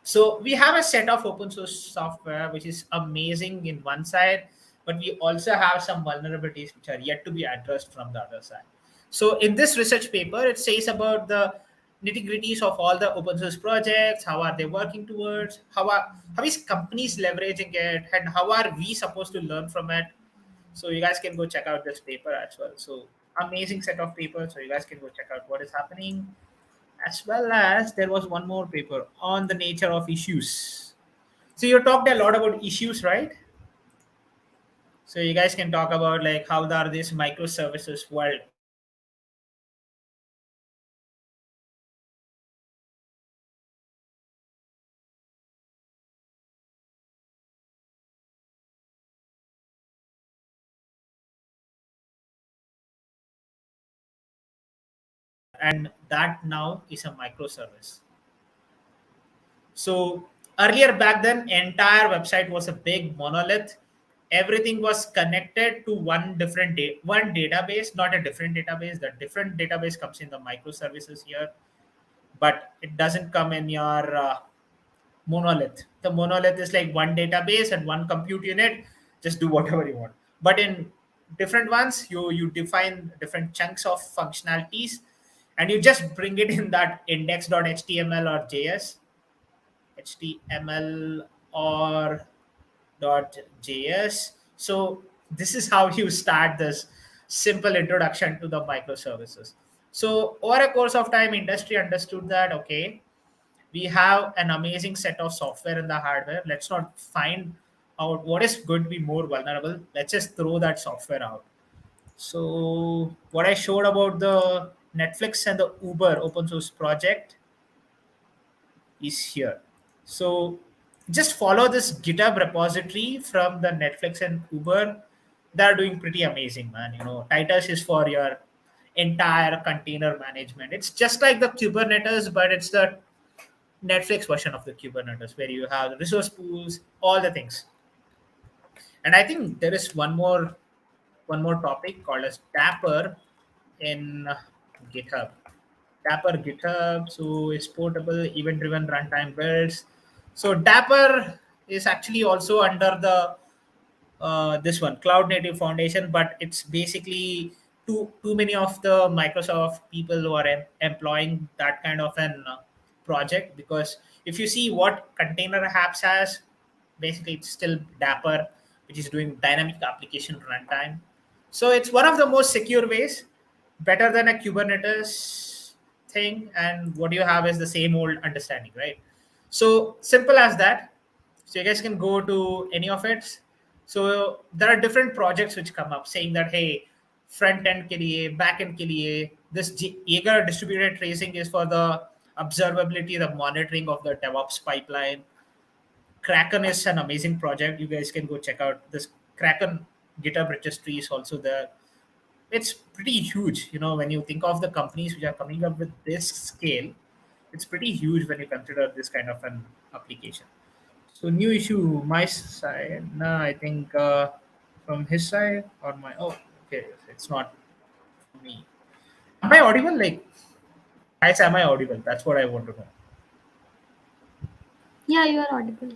So we have a set of open source software which is amazing in one side, but we also have some vulnerabilities which are yet to be addressed from the other side. So in this research paper, it says about the nitty gritties of all the open source projects, how are they working towards, how is companies leveraging it, and how are we supposed to learn from it. So you guys can go check out this paper as well. So amazing set of papers. So you guys can go check out what is happening, as well as there was one more paper on the nature of issues. So you talked a lot about issues, right? So you guys can talk about like how are these microservices world. And that now is a microservice. So earlier back then, entire website was a big monolith. Everything was connected to one database, not a different database. The different database comes in the microservices here, but it doesn't come in your monolith. The monolith is like one database and one compute unit. Just do whatever you want. But in different ones, you define different chunks of functionalities, and you just bring it in that index.html or JS, HTML or .js. So this is how you start this simple introduction to the microservices. So over a course of time, industry understood that okay, we have an amazing set of software and the hardware. Let's not find out what is going to be more vulnerable. Let's just throw that software out. So what I showed about the Netflix and the Uber open source project is here. So just follow this GitHub repository from the Netflix and Uber. They're doing pretty amazing, man. You know, Titus is for your entire container management. It's just like the Kubernetes, but it's the Netflix version of the Kubernetes where you have the resource pools, all the things. And I think there is one more topic called as Dapper in GitHub. Dapper GitHub, so it's portable, event-driven runtime builds. So Dapper is actually also under the this one Cloud Native Foundation, but it's basically too many of the Microsoft people who are employing that kind of an project, because if you see what Container Apps has, basically it's still Dapper, which is doing dynamic application runtime. So it's one of the most secure ways, better than a Kubernetes thing, and what you have is the same old understanding, right? So simple as that. So you guys can go to any of it. So there are different projects which come up saying that hey, front end ke liye, back end ke liye, this Jaeger distributed tracing is for the observability, the monitoring of the DevOps pipeline. Kraken is an amazing project. You guys can go check out this Kraken GitHub registry is also there. It's pretty huge, when you think of the companies which are coming up with this scale. It's pretty huge when you consider this kind of an application. So new issue, my side. No, I think from his side or my. Oh, okay, it's not from me. Am I audible? Like, guys, am I audible? That's what I want to know. Yeah, you are audible.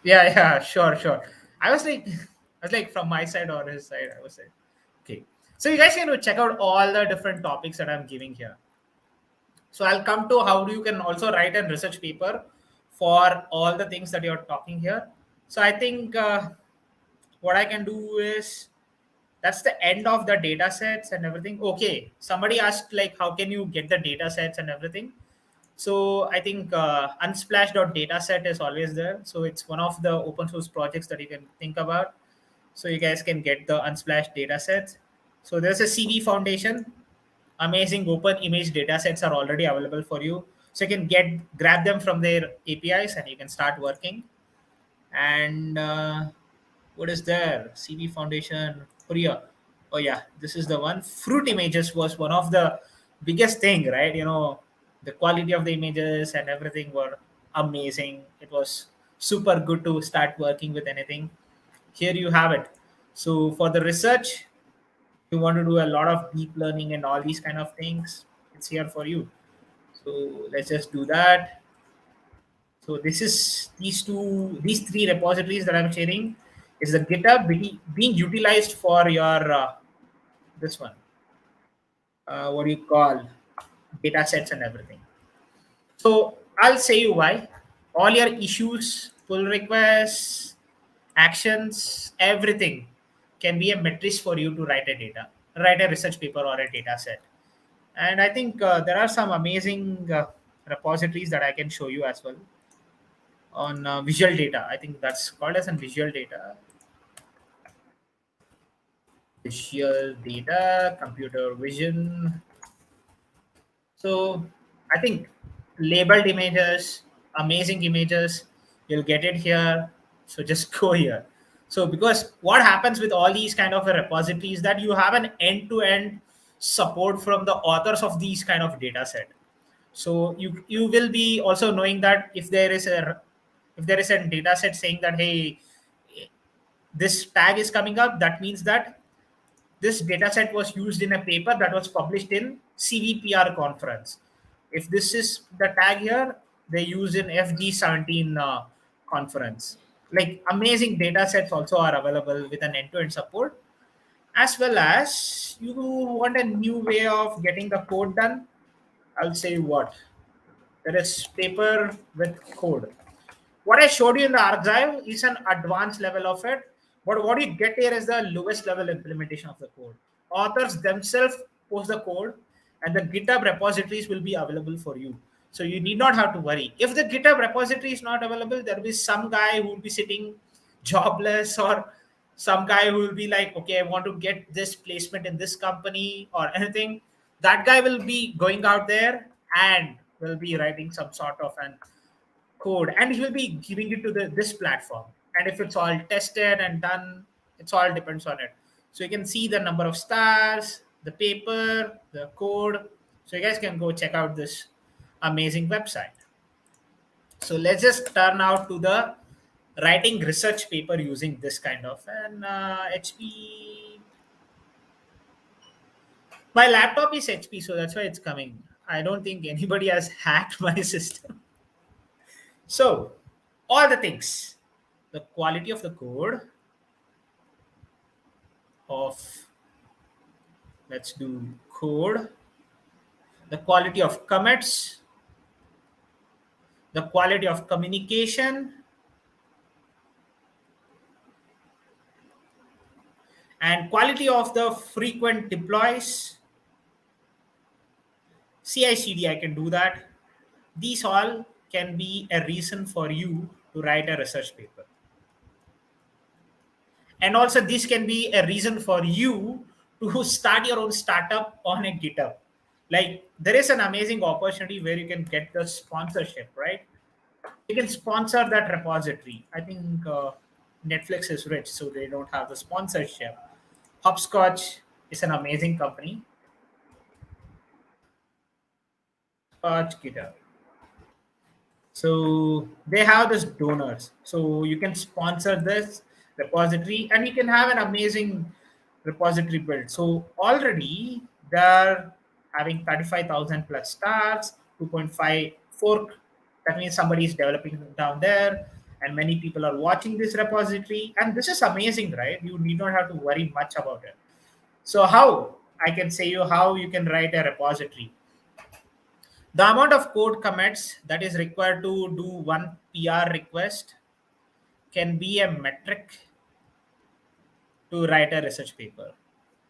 Yeah, yeah, sure, sure. I was like from my side or his side. I was like, okay. So you guys can go check out all the different topics that I'm giving here. So I'll come to how you can also write a research paper for all the things that you're talking here. So I think what I can do is that's the end of the data sets and everything. Okay, somebody asked like how can you get the data sets and everything. So I think unsplash.dataset is always there. So it's one of the open source projects that you can think about. So you guys can get the Unsplash datasets. So there's a CV Foundation. Amazing open image datasets are already available for you. So you can grab them from their APIs and you can start working. And what is there? CV Foundation, Korea. Oh yeah, this is the one. Fruit images was one of the biggest thing, right? The quality of the images and everything were amazing. It was super good to start working with anything. Here you have it. So for the research, you want to do a lot of deep learning and all these kind of things, it's here for you. So let's just do that. So this is these three repositories that I'm sharing is the GitHub being utilized for your this one. What do you call data sets and everything. So I'll say you why. All your issues, pull requests, actions, everything can be a matrix for you to write a research paper or a data set. And I think there are some amazing repositories that I can show you as well on visual data. I think that's called as a visual data, computer vision. So I think labeled images, amazing images, you'll get it here. So just go here. So because what happens with all these kind of repositories that you have an end-to-end support from the authors of these kind of data set. So you will be also knowing that if there is a data set saying that hey, this tag is coming up, that means that this dataset was used in a paper that was published in CVPR conference. If this is the tag here, they use in FG17 conference. Like amazing datasets also are available with an end-to-end support, as well as you want a new way of getting the code done. I'll say what there is paper with code. What I showed you in the archive is an advanced level of it, but what you get here is the lowest level implementation of the code. Authors themselves post the code, and the GitHub repositories will be available for you. So you need not have to worry. If the GitHub repository is not available, there will be some guy who will be sitting jobless, or some guy who will be like, okay, I want to get this placement in this company or anything. That guy will be going out there and will be writing some sort of an code, and he will be giving it to this platform. And if it's all tested and done, it's all depends on it. So you can see the number of stars, the paper, the code. So you guys can go check out this amazing website. So let's just turn out to the writing research paper using this kind of an HP. My laptop is HP, so that's why it's coming. I don't think anybody has hacked my system. So, all the things, the quality of the code of, let's do code, the quality of commits, the quality of communication, and quality of the frequent deploys. CI/CD, I can do that. These all can be a reason for you to write a research paper. And also this can be a reason for you to start your own startup on a GitHub. Like there is an amazing opportunity where you can get the sponsorship, right? You can sponsor that repository. I think Netflix is rich, so they don't have the sponsorship. Hopscotch is an amazing company. Hopscotch GitHub. So they have this donors. So you can sponsor this repository and you can have an amazing repository build. So already they're having 35,000 plus stars, 2.5 fork. That means somebody is developing down there and many people are watching this repository. And this is amazing, right? You need not have to worry much about it. So how? I can say you how you can write a repository. The amount of code commits that is required to do one PR request can be a metric to write a research paper.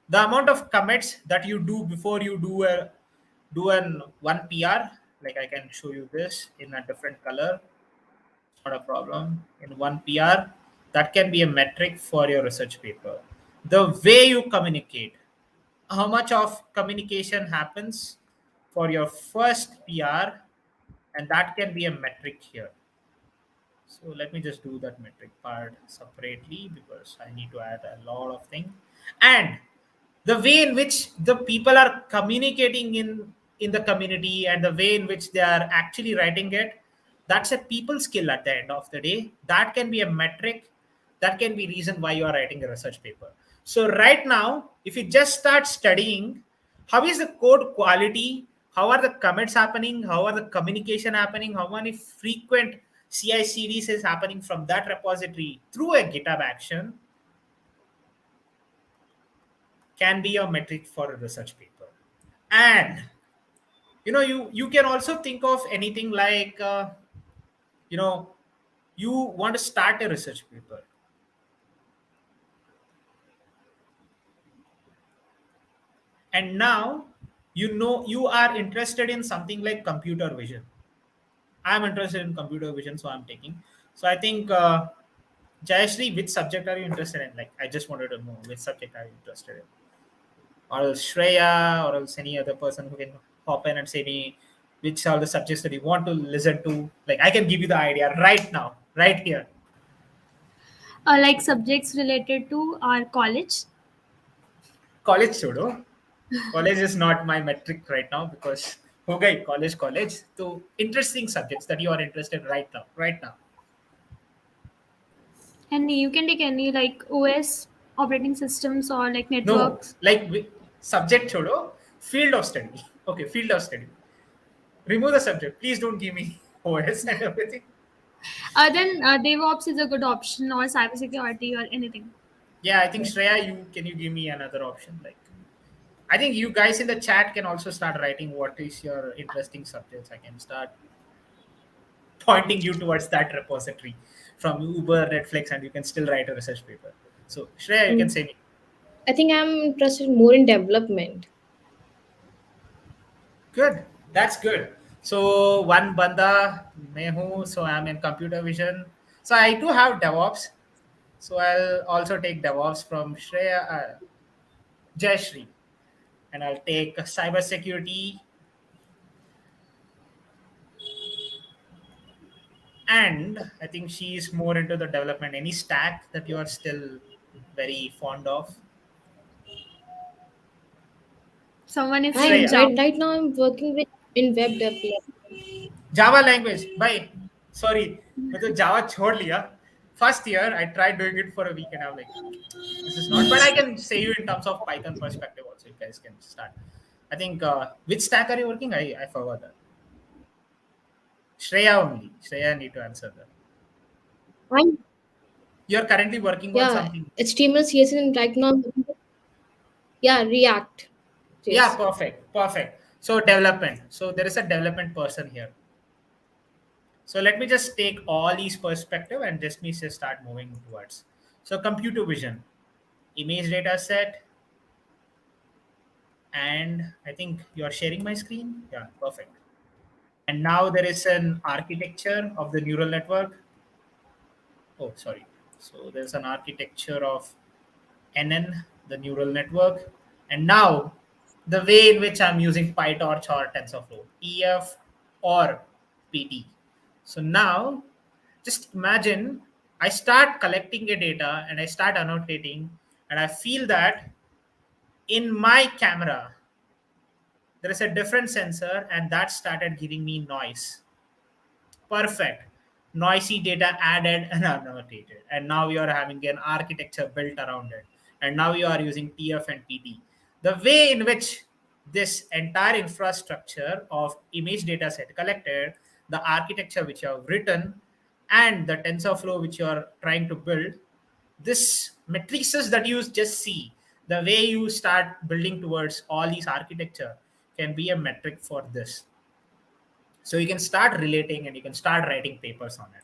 The amount of commits that you do before you do an one PR, like I can show you this in a different color, not a problem. In one PR, that can be a metric for your research paper. The way you communicate, how much of communication happens for your first PR, and that can be a metric here. So let me just do that metric part separately because I need to add a lot of things. And the way in which the people are communicating in the community and the way in which they are actually writing it, that's a people skill at the end of the day. That can be a metric. That can be reason why you are writing a research paper. So right now, if you just start studying, how is the code quality? How are the commits happening? How are the communication happening? How many frequent CI/CDs is happening from that repository through a GitHub action can be your metric for a research paper. And you can also think of anything like you know you want to start a research paper, and now you are interested in something like computer vision. I'm interested in computer vision, so I'm taking. So I think Jayashri, which subject are you interested in? Like, I just wanted to know which subject are you interested in, or else Shreya, or else any other person who can hop in and say me which are the subjects that you want to listen to. Like, I can give you the idea right now, right here. Like subjects related to our college. College chodo. College is not my metric right now because okay, college. So interesting subjects that you are interested right now. And you can take any like OS operating systems or like No, networks. like subject chodo, field of study. Okay, field of study. Remove the subject. Please don't give me OS and everything. Then DevOps is a good option, or cybersecurity, or anything. Yeah, I think Shreya, can you give me another option? Like, I think you guys in the chat can also start writing what is your interesting subjects. I can start pointing you towards that repository from Uber, Netflix, and you can still write a research paper. So Shreya, you can Mm, say me. I think I'm interested more in development. Good. That's good. So one banda मैं हूँ, so I'm in computer vision. So I do have DevOps. So I'll also take DevOps from Shreya, Jayashri, and I'll take cybersecurity. And I think she's more into the development. Any stack that you are still very fond of? Someone is saying I'm Shreya. Java. right now I'm working with in web development. Java language. Bye. Sorry. मैं तो Java छोड़ लिया. First year, I tried doing it for a week and I'm like, this is not. But I can say you in terms of Python perspective also. You guys can start. I think, which stack are you working? I forgot that. Shreya only. Shreya need to answer that. I'm You're currently working on yeah, something. HTML, CSS, and right now I'm working with, yeah, React. Yeah, Yes. perfect. So development. So there is a development person here. So let me just take all these perspective and just me just start moving towards. So computer vision, image data set, and I think you're sharing my screen. Yeah, perfect. And now there is an architecture of the neural network. Oh, sorry. So there's an architecture of NN, the neural network. And now the way in which I'm using PyTorch or TensorFlow, EF or PT. So now, just imagine I start collecting a data and I start annotating, and I feel that in my camera there is a different sensor, and that started giving me noise. Perfect. Noisy data added and annotated. And now you are having an architecture built around it. And now you are using TF and PD. The way in which this entire infrastructure of image data set collected, the architecture which you have written, and the TensorFlow which you are trying to build, this matrices that you just see, the way you start building towards all these architecture can be a metric for this. So you can start relating and you can start writing papers on it.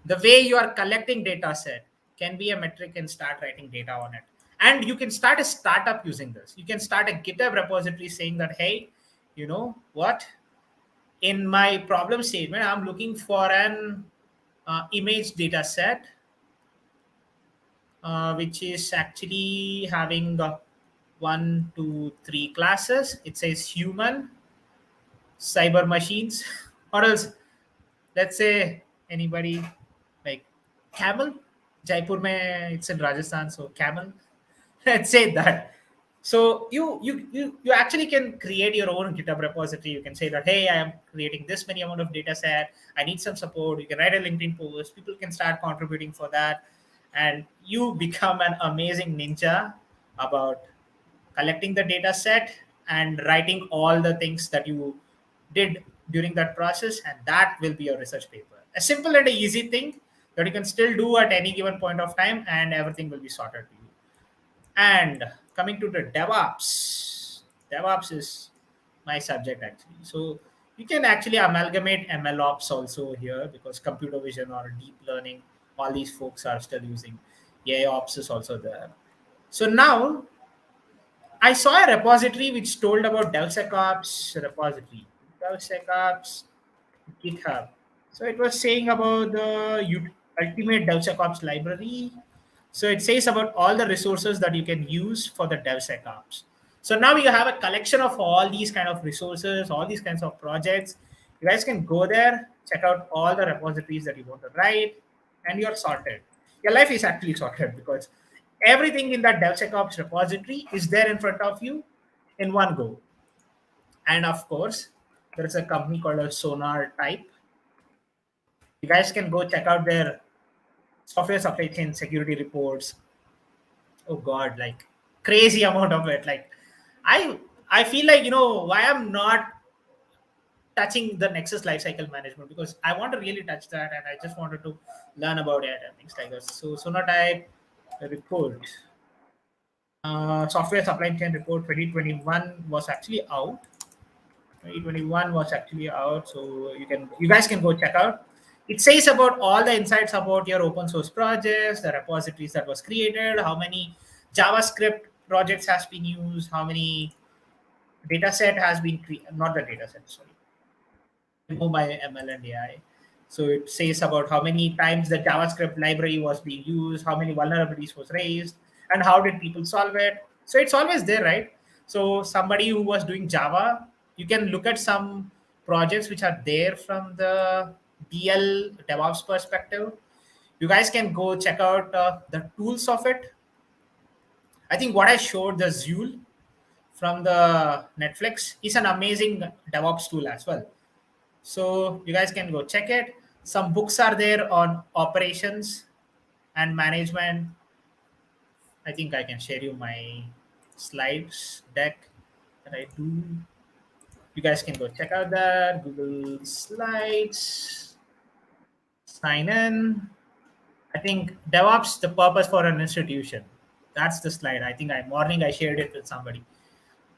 The way you are collecting data set can be a metric and start writing data on it. And you can start a startup using this. You can start a GitHub repository saying that, hey, you know what? In my problem statement, I'm looking for an image data set, which is actually having one, two, three classes. It says human, cyber machines, or else let's say anybody like camel. Jaipur mein, it's in Rajasthan, so camel. Let's say that. So you actually can create your own GitHub repository. You can say that, hey, I am creating this many amount of data set, I need some support. You can write a LinkedIn post, people can start contributing for that, and you become an amazing ninja about collecting the data set and writing all the things that you did during that process, and that will be your research paper. A simple and a easy thing that you can still do at any given point of time, and everything will be sorted to you. And coming to the DevOps is my subject actually. So you can actually amalgamate MLOps also here, because computer vision or deep learning, all these folks are still using. AIOps is also there. So now I saw a repository which told about DevSecOps repository. DevSecOps GitHub. So it was saying about the ultimate DevSecOps library. So it says about all the resources that you can use for the DevSecOps. So now you have a collection of all these kind of resources, all these kinds of projects. You guys can go there, check out all the repositories that you want to write, and you're sorted. Your life is actually sorted, because everything in that DevSecOps repository is there in front of you in one go. And of course, there is a company called a Sonar Type. You guys can go check out their software supply chain security reports. Oh God, like crazy amount of it. Like I feel like, why I'm not touching the Nexus lifecycle management, because I want to really touch that, and I just wanted to learn about it and things like this. So Sonotype report, software supply chain report 2021 was actually out. 2021 was actually out, so you guys can go check out. It says about all the insights about your open source projects, the repositories that was created, how many JavaScript projects has been used, how many data set has been created, not the data set, sorry, know by ML and AI. So it says about how many times the JavaScript library was being used, how many vulnerabilities was raised, and how did people solve it. So it's always there, right? So somebody who was doing Java, you can look at some projects which are there from the DL DevOps perspective. You guys can go check out the tools of it. I think what I showed, the Zule from the Netflix, is an amazing DevOps tool as well. So you guys can go check it. Some books are there on operations and management. I think I can share you my slides deck that I do. You guys can go check out that Google Slides. Sign in. I think DevOps, the purpose for an institution. That's the slide. I think I shared it with somebody.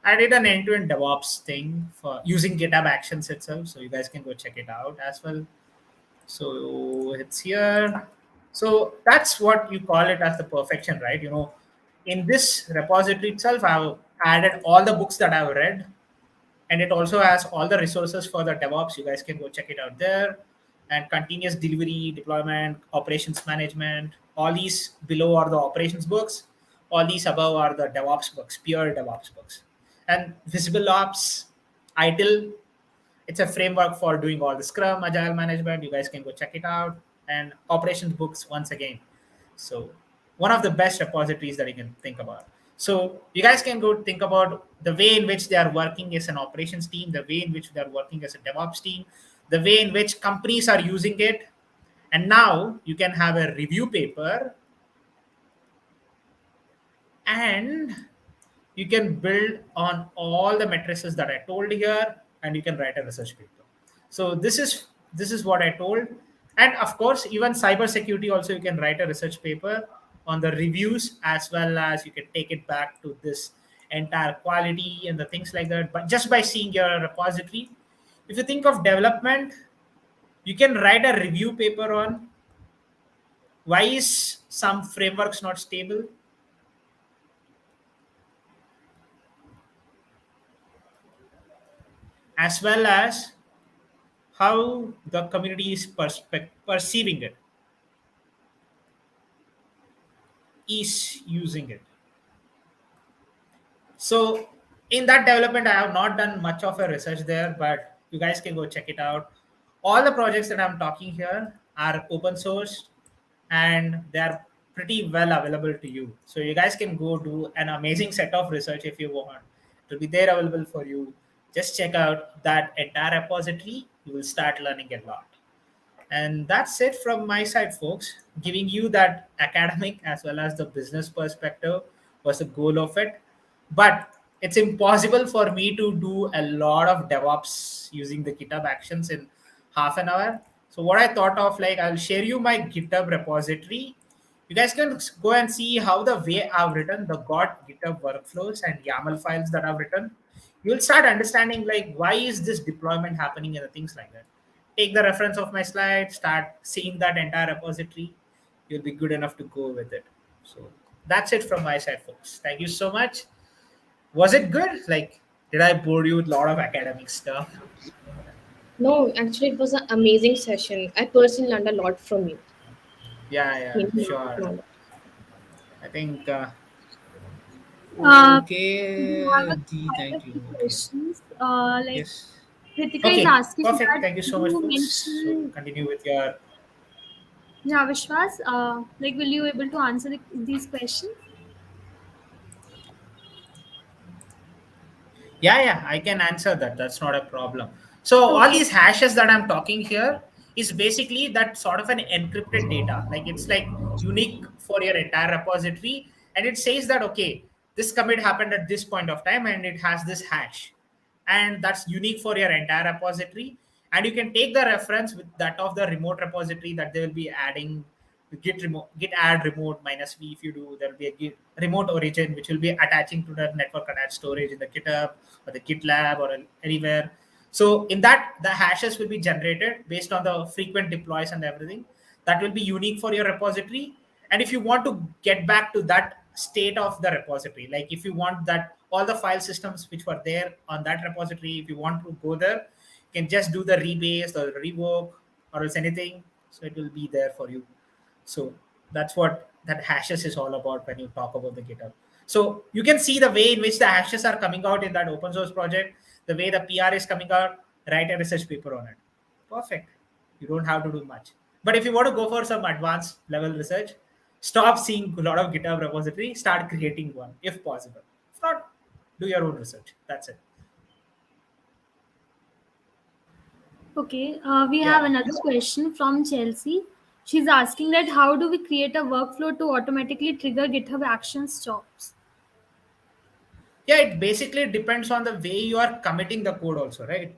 I did an end-to-end DevOps thing for using GitHub Actions itself, so you guys can go check it out as well. So it's here. So that's what you call it as the perfection, right? In this repository itself, I've added all the books that I've read, and it also has all the resources for the DevOps. You guys can go check it out there. And continuous delivery, deployment, operations management. All these below are the operations books. All these above are the DevOps books, pure DevOps books. And visible ops, ITIL, It's a framework for doing all the Scrum, Agile management. You guys can go check it out. And operations books once again. So one of the best repositories that you can think about. So you guys can go think about the way in which they are working as an operations team, the way in which they are working as a DevOps team, the way in which companies are using it. And now you can have a review paper, and you can build on all the matrices that I told here, and you can write a research paper. So this is what I told. And of course, even cybersecurity also, you can write a research paper on the reviews, as well as you can take it back to this entire quality and the things like that. But just by seeing your repository, if you think of development, you can write a review paper on why is some frameworks not stable, as well as how the community is perceiving it, is using it. So in that development, I have not done much of a research there, but you guys can go check it out. All the projects that I'm talking here are open source, and they are pretty well available to you. So you guys can go do an amazing set of research if you want. It will be there available for you. Just check out that entire repository. You will start learning a lot. And that's it from my side, folks. Giving you that academic as well as the business perspective was the goal of it. But it's impossible for me to do a lot of DevOps using the GitHub Actions in half an hour. So what I thought of, like, I'll share you my GitHub repository. You guys can go and see how the way I've written the got GitHub workflows and YAML files that I've written. You'll start understanding like why is this deployment happening and things like that. Take the reference of my slide, start seeing that entire repository. You'll be good enough to go with it. So that's it from my side, folks. Thank you so much. Was it good? Like, did I bore you with a lot of academic stuff? No, actually, it was an amazing session. I personally learned a lot from you. Yeah, yeah, Came to sure. knowledge. I think We okay. have quite a Thank you. few Okay. questions. Like Yes. Kritika is Okay. asking Perfect. that Thank you so much, you folks. So mentioned, continue with your. yeah, Vishwas, like, will you able to answer these questions? Yeah, yeah, I can answer that. That's not a problem. So all Okay. these hashes that I'm talking here is basically that sort of an encrypted data. Like it's like unique for your entire repository, and it says that okay, this commit happened at this point of time, and it has this hash, and that's unique for your entire repository. And you can take the reference with that of the remote repository that they will be adding the git add remote minus v. If you do, there will be a git remote origin which will be attaching to the network attached storage in the GitHub or the GitLab or anywhere. So in that, the hashes will be generated based on the frequent deploys and everything. That will be unique for your repository. And if you want to get back to that state of the repository, like if you want that all the file systems which were there on that repository, if you want to go there, you can just do the rebase or revoke or else anything. So it will be there for you. So that's what that hashes is all about when you talk about the GitHub. So you can see the way in which the hashes are coming out in that open source project, the way the PR is coming out, write a research paper on it. Perfect. You don't have to do much. But if you want to go for some advanced level research, stop seeing a lot of GitHub repository, start creating one if possible. If not, do your own research. That's it. Okay. We have Yeah. another question from Chelsea. She's asking that how do we create a workflow to automatically trigger GitHub Actions jobs? Yeah, it basically depends on the way you are committing the code also, right?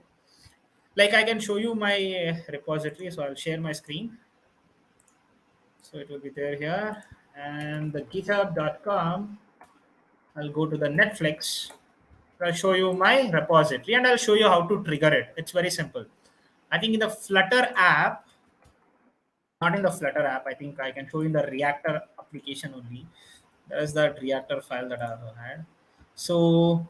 Like I can show you my repository, so I'll share my screen. So it will be there here, and the github.com. I'll go to the Netflix. I'll show you my repository, and I'll show you how to trigger it. It's very simple. I think in the Flutter app, not in the Flutter app, I think I can show you in the Reactor application only. There's that Reactor file that I've had. So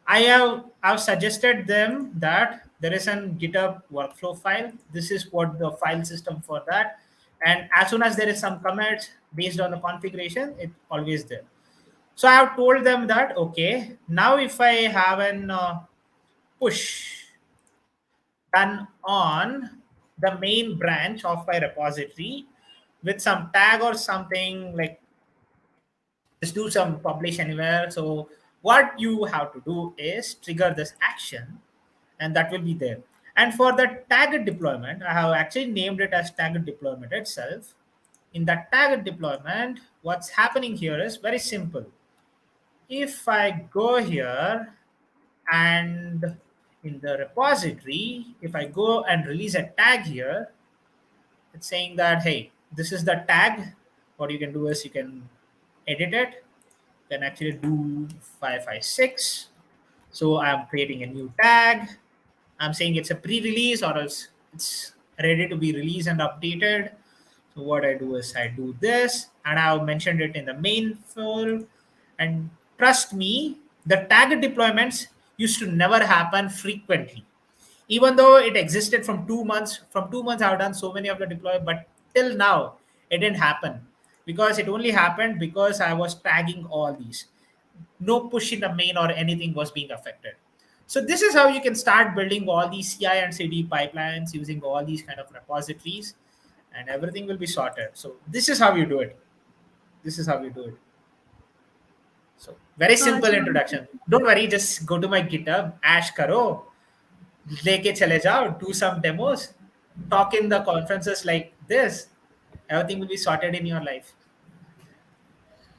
I've suggested them that there is an GitHub workflow file. This is what the file system for that. And as soon as there is some commits based on the configuration, it's always there. So I have told them that okay, now if I have an push, done on the main branch of my repository with some tag or something, like just do some publish anywhere. So what you have to do is trigger this action, and that will be there. And for the tagged deployment, I have actually named it as tagged deployment itself. In that tagged deployment, what's happening here is very simple. If I go here and in the repository, if I go and release a tag here, it's saying that, hey, this is the tag. What you can do is you can edit it. You can actually do 556. So I'm creating a new tag. I'm saying it's a pre-release or else it's ready to be released and updated. So what I do is I do this, and I've mentioned it in the main file. And trust me, the tag deployments used to never happen frequently. Even though it existed from 2 months I've done so many of the deploy, but till now it didn't happen, because it only happened because I was tagging all these. No push in the main or anything was being affected. So this is how you can start building all these CI and CD pipelines using all these kind of repositories, and everything will be sorted. So this is how you do it. This is how you do it. So very simple So introduction. Don't worry, just go to my GitHub, ash karo, लेके चले जाओ, do some demos, talk in the conferences like this. Everything will be sorted in your life.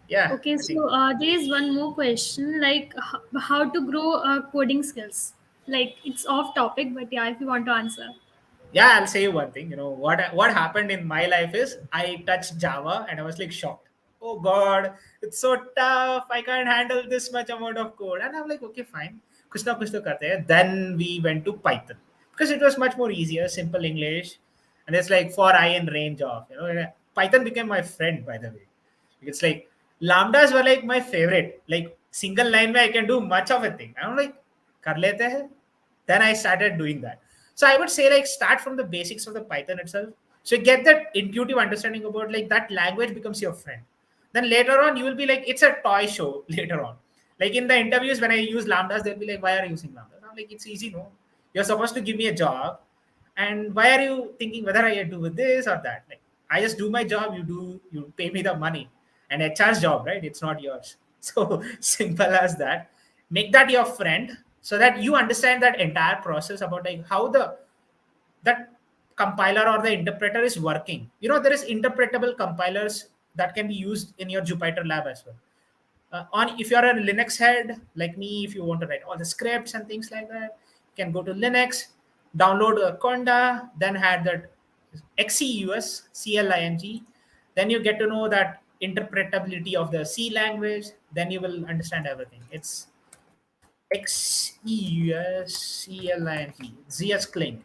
Yeah, okay, I think. so there is one more question, like how to grow coding skills. Like it's off topic, but yeah, if you want to answer. Yeah, I'll say you one thing. What happened in my life is I touched Java and I was like shocked. Oh God, it's so tough. I can't handle this much amount of code. And I'm like, okay, fine. कुछ तो करते हैं. Then we went to Python because it was much more easier, simple English, and it's like for I in range of. Python became my friend, by the way. It's like lambdas were like my favorite. Like single line where I can do much of a thing. I'm like, कर लेते हैं. Then I started doing that. So I would say like start from the basics of the Python itself. So you get that intuitive understanding about like that language becomes your friend. Then later on you will be like it's a toy show later on. Like in the interviews when I use lambdas, they'll be like, why are you using lambdas? I'm like, it's easy, no? You're supposed to give me a job, and why are you thinking whether I do with this or that? Like I just do my job, you pay me the money. And HR's job, right? It's not yours. So simple as that. Make that your friend so that you understand that entire process about like how the that compiler or the interpreter is working. There is interpretable compilers that can be used in your Jupyter lab as well. On if you're a Linux head like me, if you want to write all the scripts and things like that, you can go to Linux, download Conda, then add that XCUS CLING. Then you get to know that interpretability of the C language. Then you will understand everything. It's XEUSCLING, ZS Cling.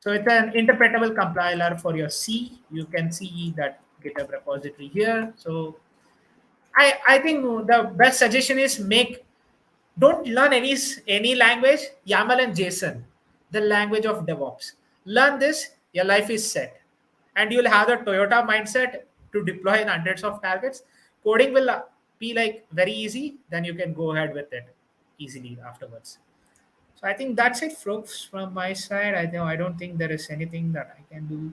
So it's an interpretable compiler for your C. You can see that GitHub repository here. So I think the best suggestion is don't learn any language, YAML and JSON, the language of DevOps. Learn this, your life is set. And you'll have the Toyota mindset to deploy in hundreds of targets. Coding will be like very easy, then you can go ahead with it easily afterwards. So I think that's it, folks, from my side. I don't think there is anything that I can do.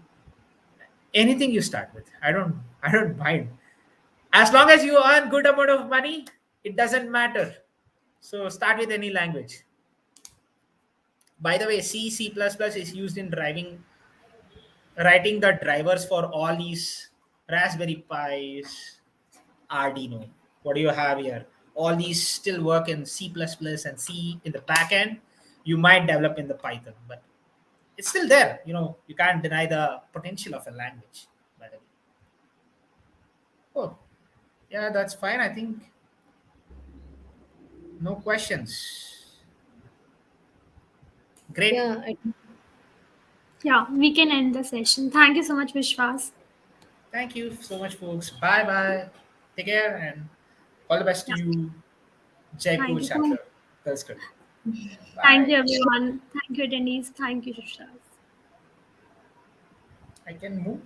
Anything you start with, I don't mind. As long as you earn good amount of money, it doesn't matter. So start with any language. By the way, C++ is used in writing the drivers for all these Raspberry Pis, Arduino. What do you have here? All these still work in C++ and C in the backend. You might develop in the Python, but it's still there. You can't deny the potential of a language, by the way. Oh, yeah, that's fine. I think no questions. Great. Yeah, Yeah, we can end the session. Thank you so much, Vishwas. Thank you so much, folks. Bye bye. Take care and all the best to Yeah, you, Jaipur thank you so much. chapter. That's good. Thank Bye. you, everyone. Thank you, attendees. Thank you, Vishwas. I can move.